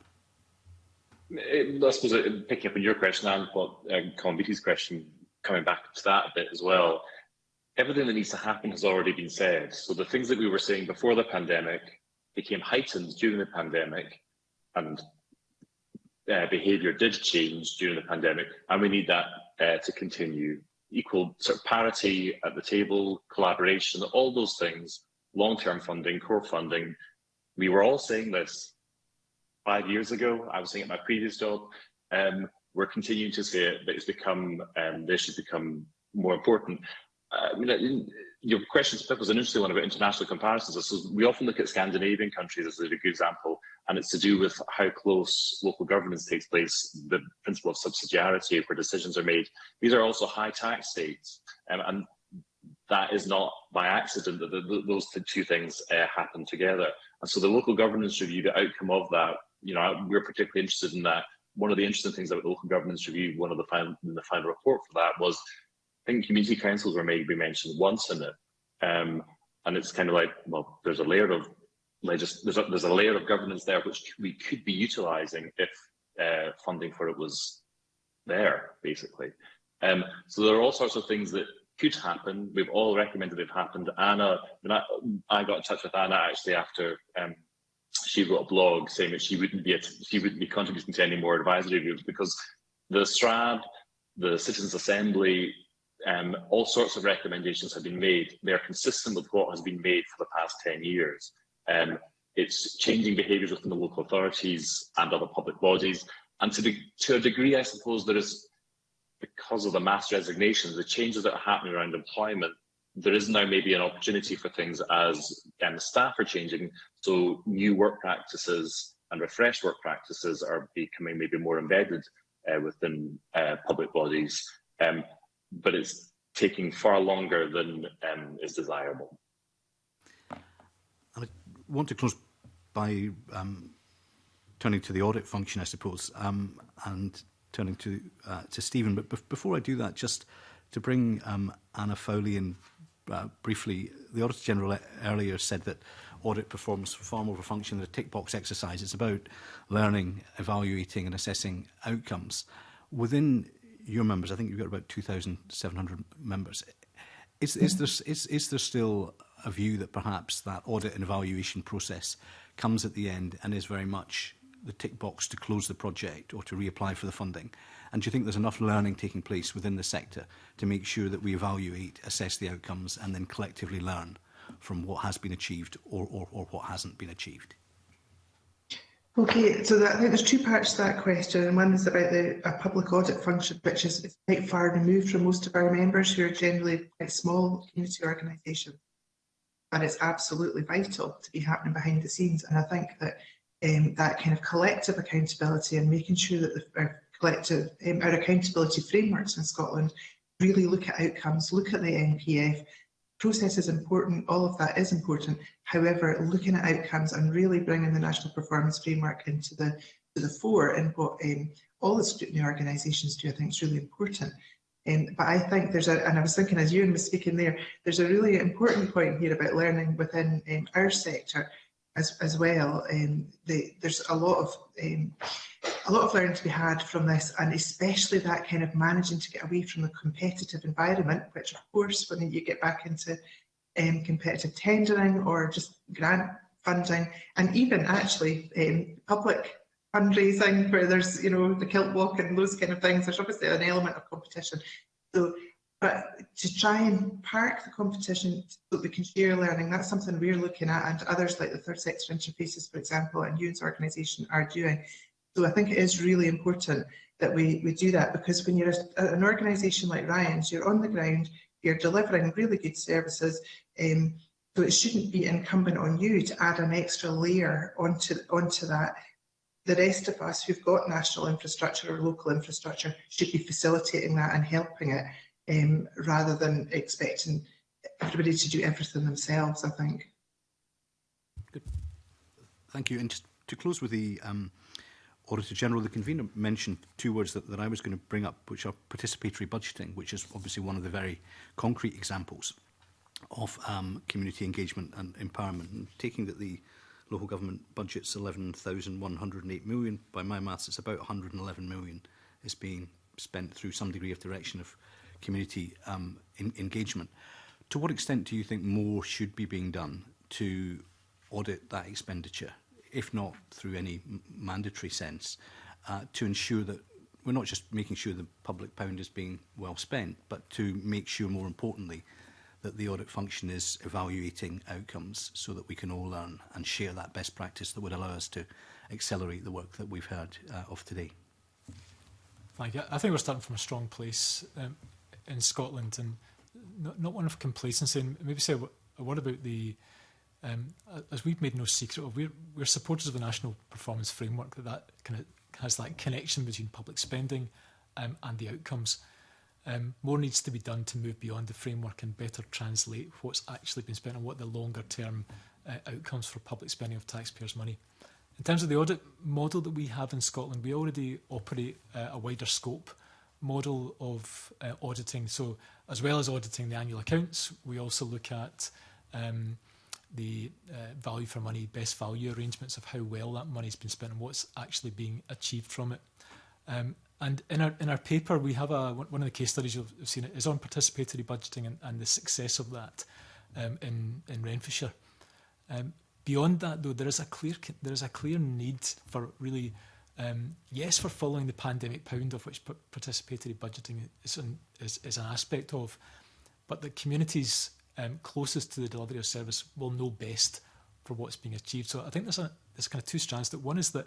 I suppose picking up on your question and what Colin Beattie's question, coming back to that a bit as well, everything that needs to happen has already been said. So the things that we were saying before the pandemic became heightened during the pandemic, and behaviour did change during the pandemic, and we need that to continue. Equal sort of parity at the table, collaboration, all those things, long-term funding, core funding. We were all saying this 5 years ago. I was saying it in my previous job. We're continuing to say it, but it's become, this has become more important. Your question was an interesting one about international comparisons. So we often look at Scandinavian countries as a good example, and it's to do with how close local governance takes place, the principle of subsidiarity, where decisions are made. These are also high tax states, and that is not by accident that those two things happen together. And so the local governance review, the outcome of that, we're particularly interested in that. One of the interesting things about the local governance review, one of the final report for that was, I think community councils were maybe mentioned once in it, and it's kind of like, well, there's a layer of there's a layer of governance there which we could be utilising if funding for it was there, basically. So there are all sorts of things that could happen. We've all recommended they've happened. Anna, I got in touch with Anna actually after she wrote a blog saying that she wouldn't be contributing to any more advisory groups, because the SRAB, the Citizens Assembly, all sorts of recommendations have been made. They're consistent with what has been made for the past 10 years. It's changing behaviours within the local authorities and other public bodies. And to a degree, I suppose, there is, because of the mass resignations, the changes that are happening around employment, there is now maybe an opportunity for things as staff are changing. So new work practices and refreshed work practices are becoming maybe more embedded within public bodies, but it's taking far longer than is desirable. And I want to close by turning to the audit function, I suppose, and turning to Stephen. But before I do that, just to bring Anna Fowley in briefly, the Auditor General earlier said that audit performs far more of a function than a tick box exercise. It's about learning, evaluating and assessing outcomes. Within your members, I think you've got about 2,700 members. Is there still a view that perhaps that audit and evaluation process comes at the end and is very much the tick box to close the project or to reapply for the funding? And do you think there's enough learning taking place within the sector to make sure that we evaluate, assess the outcomes and then collectively learn from what has been achieved or what hasn't been achieved? Okay, so I think there's two parts to that question, and one is about a public audit function, which is quite far removed from most of our members, who are generally quite small community organisations. And it's absolutely vital to be happening behind the scenes. And I think that that kind of collective accountability and making sure that our accountability frameworks in Scotland really look at outcomes, look at the NPF. Process is important, all of that is important. However, looking at outcomes and really bringing the National Performance Framework into the fore and what all the scrutiny organisations do, I think is really important. But I think and I was thinking as Ewan was speaking there's a really important point here about learning within our sector as well. There's a lot of learning to be had from this, and especially that kind of managing to get away from the competitive environment, which of course when you get back into competitive tendering or just grant funding, and even actually public fundraising where there's the kilt walk and those kind of things, there's obviously an element of competition. So, but to try and park the competition so that we can share learning, that's something we're looking at, and others like the Third Sector Interfaces, for example, and Ewan's organisation are doing. So I think it is really important that we do that, because when you're an organisation like Ryan's, you're on the ground, you're delivering really good services, so it shouldn't be incumbent on you to add an extra layer onto that. The rest of us who've got national infrastructure or local infrastructure should be facilitating that and helping it, rather than expecting everybody to do everything themselves, I think. Good. Thank you. And just to close with the Auditor General, the convener mentioned two words that I was going to bring up, which are participatory budgeting, which is obviously one of the very concrete examples of community engagement and empowerment. And taking that the local government budget's 11,108 million, by my maths it's about 111 million is being spent through some degree of direction of community engagement. To what extent do you think more should be being done to audit that expenditure, if not through any mandatory sense, to ensure that we're not just making sure the public pound is being well spent, but to make sure, more importantly, that the audit function is evaluating outcomes so that we can all learn and share that best practice that would allow us to accelerate the work that we've heard of today? Thank you. I think we're starting from a strong place in Scotland, and not one of complacency. And maybe say a word about the, as we've made no secret of, we're supporters of the National Performance Framework, that kind of has that connection between public spending and the outcomes. More needs to be done to move beyond the framework and better translate what's actually been spent and what the longer term outcomes for public spending of taxpayers' money. In terms of the audit model that we have in Scotland, we already operate a wider scope model of auditing. So as well as auditing the annual accounts, we also look at the value for money, best value arrangements of how well that money's been spent and what's actually being achieved from it. And in our paper, we have one of the case studies you've seen it is on participatory budgeting and the success of that in Renfrewshire. Beyond that, though, there is a clear need for really, yes, for following the pandemic pound, of which participatory budgeting is an aspect of, but the communities closest to the delivery of service will know best for what's being achieved. So I think there's kind of two strands. That one is that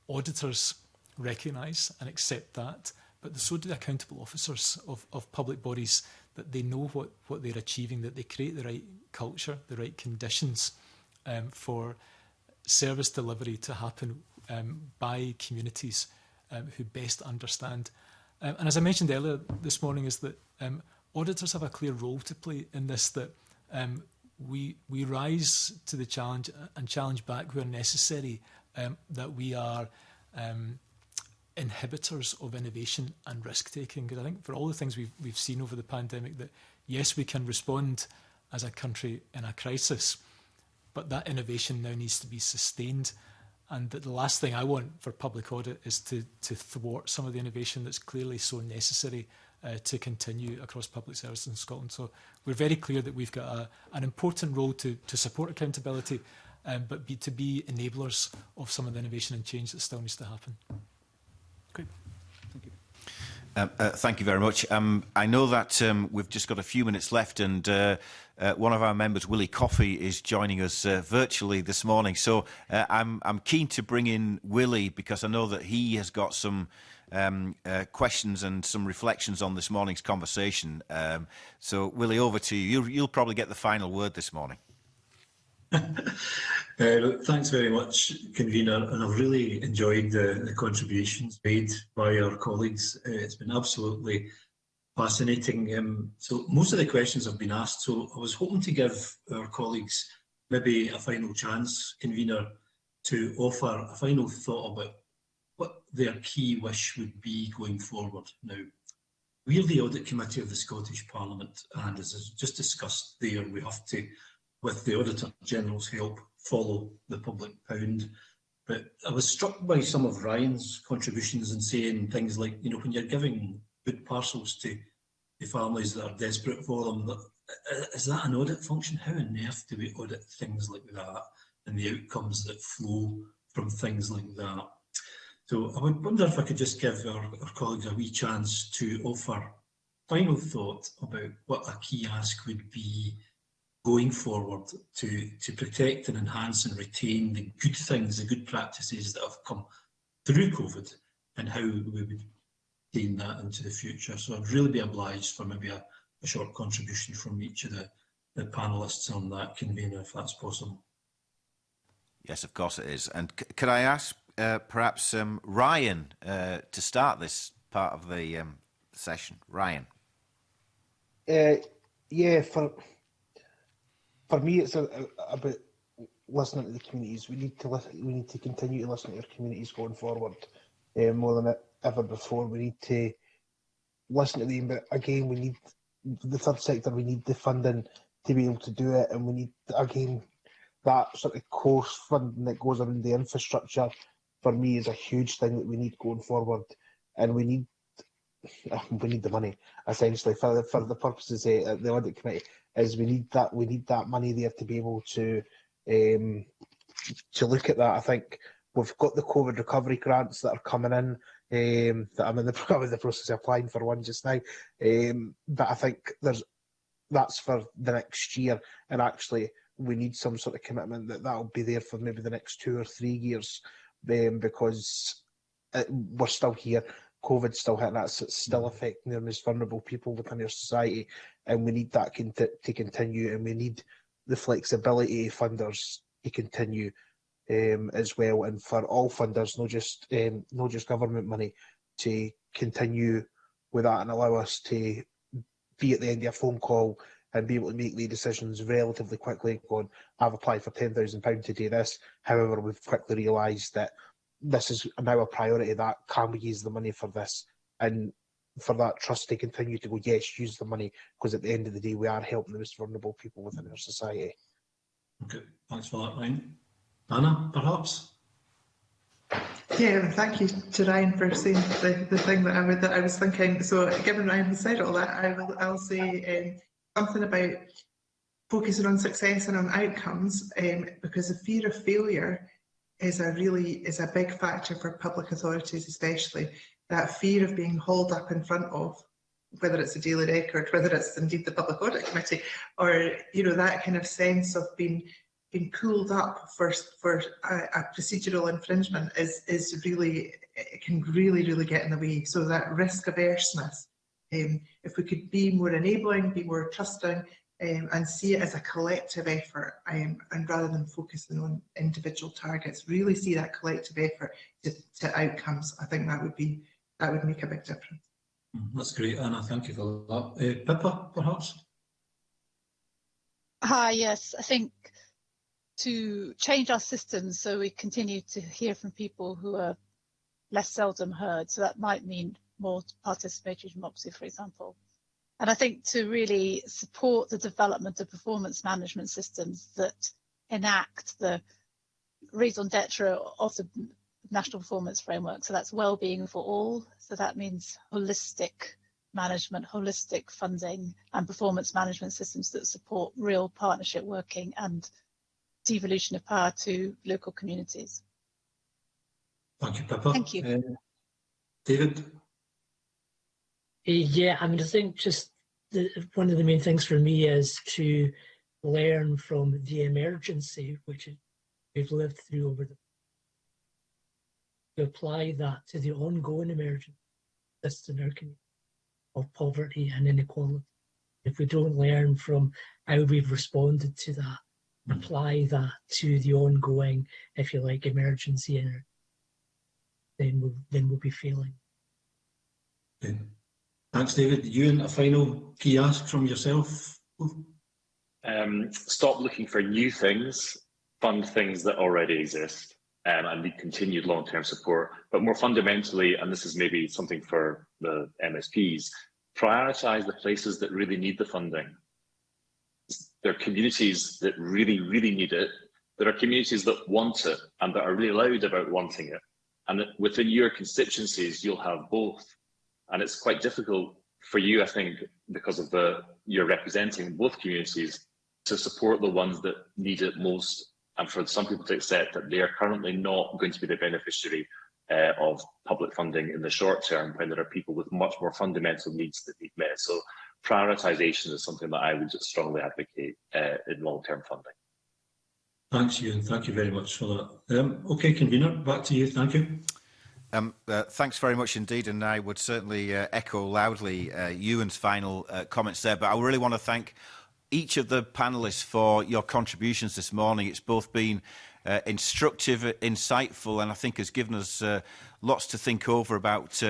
auditors recognise and accept that, but so do the accountable officers of public bodies, that they know what they're achieving, that they create the right culture, the right conditions for service delivery to happen by communities who best understand. And as I mentioned earlier this morning, is that auditors have a clear role to play in this, that we rise to the challenge and challenge back where necessary, that we are inhibitors of innovation and risk-taking. Because I think for all the things we've seen over the pandemic, that yes, we can respond as a country in a crisis, but that innovation now needs to be sustained. And that the last thing I want for public audit is to thwart some of the innovation that's clearly so necessary to continue across public services in Scotland. So we're very clear that we've got an important role to support accountability, but to be enablers of some of the innovation and change that still needs to happen. Great. Thank you. Thank you very much. I know that we've just got a few minutes left, and one of our members, Willie Coffey, is joining us virtually this morning. So I'm keen to bring in Willie, because I know that he has got some questions and some reflections on this morning's conversation. So Willie, over to you. You'll probably get the final word this morning. Thanks very much, Convener, and I've really enjoyed the contributions made by our colleagues. It's been absolutely fascinating. So most of the questions have been asked, so I was hoping to give our colleagues maybe a final chance, Convener, to offer a final thought about what their key wish would be going forward. Now, we're the Audit Committee of the Scottish Parliament, and as is just discussed there, we have to, with the Auditor General's help, follow the public pound. But I was struck by some of Ryan's contributions in saying things like, you know, when you're giving food parcels to the families that are desperate for them, is that an audit function? How on earth do we audit things like that and the outcomes that flow from things like that? So I would wonder if I could just give our colleagues a wee chance to offer final thought about what a key ask would be going forward to protect and enhance and retain the good things, the good practices that have come through COVID, and how we would retain that into the future. So I'd really be obliged for maybe a short contribution from each of the panellists on that, Convener, if that's possible. Yes, of course it is. And could I ask perhaps Ryan to start this part of the session? Ryan. Yeah, for me, it's about listening to the communities. We need to listen. We need to continue to listen to our communities going forward more than ever before. We need to listen to them, but again, we need the third sector. We need the funding to be able to do it, and we need again that sort of core funding that goes around the infrastructure. For me, is a huge thing that we need going forward, and we need the money essentially for the purposes of the audit committee. Is we need that money there to be able to look at that. I think we've got the COVID recovery grants that are coming in. That I'm in the process of applying for one just now. But I think that's for the next year, and actually we need some sort of commitment that'll be there for maybe the next 2 or 3 years, because we're still here. COVID's still hitting us, it's still affecting the most vulnerable people within our society, and we need that to continue, and we need the flexibility of funders to continue as well, and for all funders, not just government money, to continue with that and allow us to be at the end of a phone call and be able to make the decisions relatively quickly, going, I've applied for £10,000 to do this, however we've quickly realised that this is now a priority, that can we use the money for this, and for that trust to continue to go, yes, use the money, because at the end of the day we are helping the most vulnerable people within our society. Okay, thanks for that, Ryan. Anna, perhaps? Yeah, thank you to Ryan for saying the thing that I was thinking. So given Ryan has said all that, I'll say something about focusing on success and on outcomes, because the fear of failure is a big factor for public authorities, especially that fear of being hauled up in front of, whether it's a daily record, whether it's indeed the Public Audit Committee, or that kind of sense of being pulled up for a procedural infringement is really, it can really get in the way. So that risk averseness, if we could be more enabling, be more trusting, and see it as a collective effort, and rather than focusing on individual targets, really see that collective effort to outcomes. I think that would make a big difference. That's great, Anna. Thank you for that. Pippa, perhaps? Hi, yes, I think to change our systems so we continue to hear from people who are less seldom heard. So that might mean more participatory democracy, for example. And I think to really support the development of performance management systems that enact the raison d'etre of the national performance framework. So that's well-being for all. So that means holistic management, holistic funding and performance management systems that support real partnership working and devolution of power to local communities. Thank you, Pippa. Thank you. David? Yeah, I mean, I think just one of the main things for me is to learn from the emergency which we've lived through over to apply that to the ongoing emergency that's in our community of poverty and inequality. If we don't learn from how we've responded to that, apply that to the ongoing, if you like, emergency, then we'll be failing. Okay. Thanks, David. Ewan, a final key ask from yourself? Stop looking for new things, fund things that already exist, and need continued long-term support. But more fundamentally, and this is maybe something for the MSPs, prioritise the places that really need the funding. There are communities that really, really need it. There are communities that want it and that are really loud about wanting it. And that within your constituencies, you'll have both. And it's quite difficult for you, I think, because of you're representing both communities, to support the ones that need it most, and for some people to accept that they are currently not going to be the beneficiary of public funding in the short term, when there are people with much more fundamental needs that need met. So prioritisation is something that I would strongly advocate in long-term funding. Thanks, Ewan. Thank you very much for that. Okay, convener, back to you. Thank you. Thanks very much indeed, and I would certainly echo loudly Ewan's final comments there, but I really want to thank each of the panellists for your contributions this morning. It's both been instructive, insightful, and I think has given us lots to think over about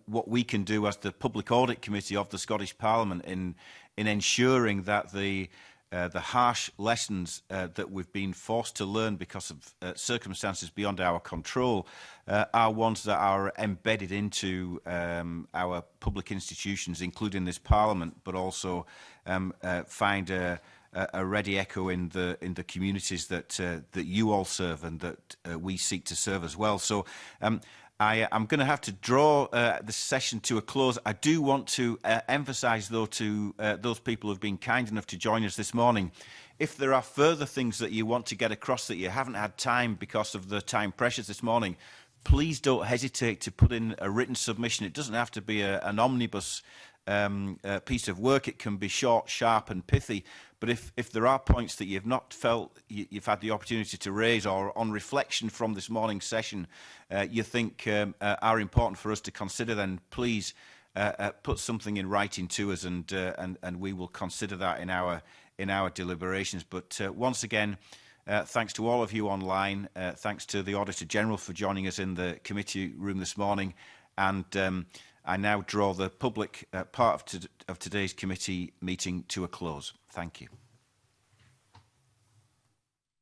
what we can do as the Public Audit Committee of the Scottish Parliament in ensuring that the harsh lessons that we've been forced to learn because of circumstances beyond our control are ones that are embedded into our public institutions, including this Parliament, but also find a ready echo in the communities that you all serve and that we seek to serve as well. So I'm going to have to draw this session to a close. I do want to emphasise, though, to those people who have been kind enough to join us this morning, if there are further things that you want to get across that you haven't had time because of the time pressures this morning, please don't hesitate to put in a written submission. It doesn't have to be an omnibus piece of work. It can be short, sharp and pithy. But if there are points that you've not felt you've had the opportunity to raise, or on reflection from this morning's session you think are important for us to consider, then please put something in writing to us, and we will consider that in our deliberations. But once again, thanks to all of you online. Thanks to the Auditor General for joining us in the committee room this morning. And I now draw the public part of today's committee meeting to a close. Thank you.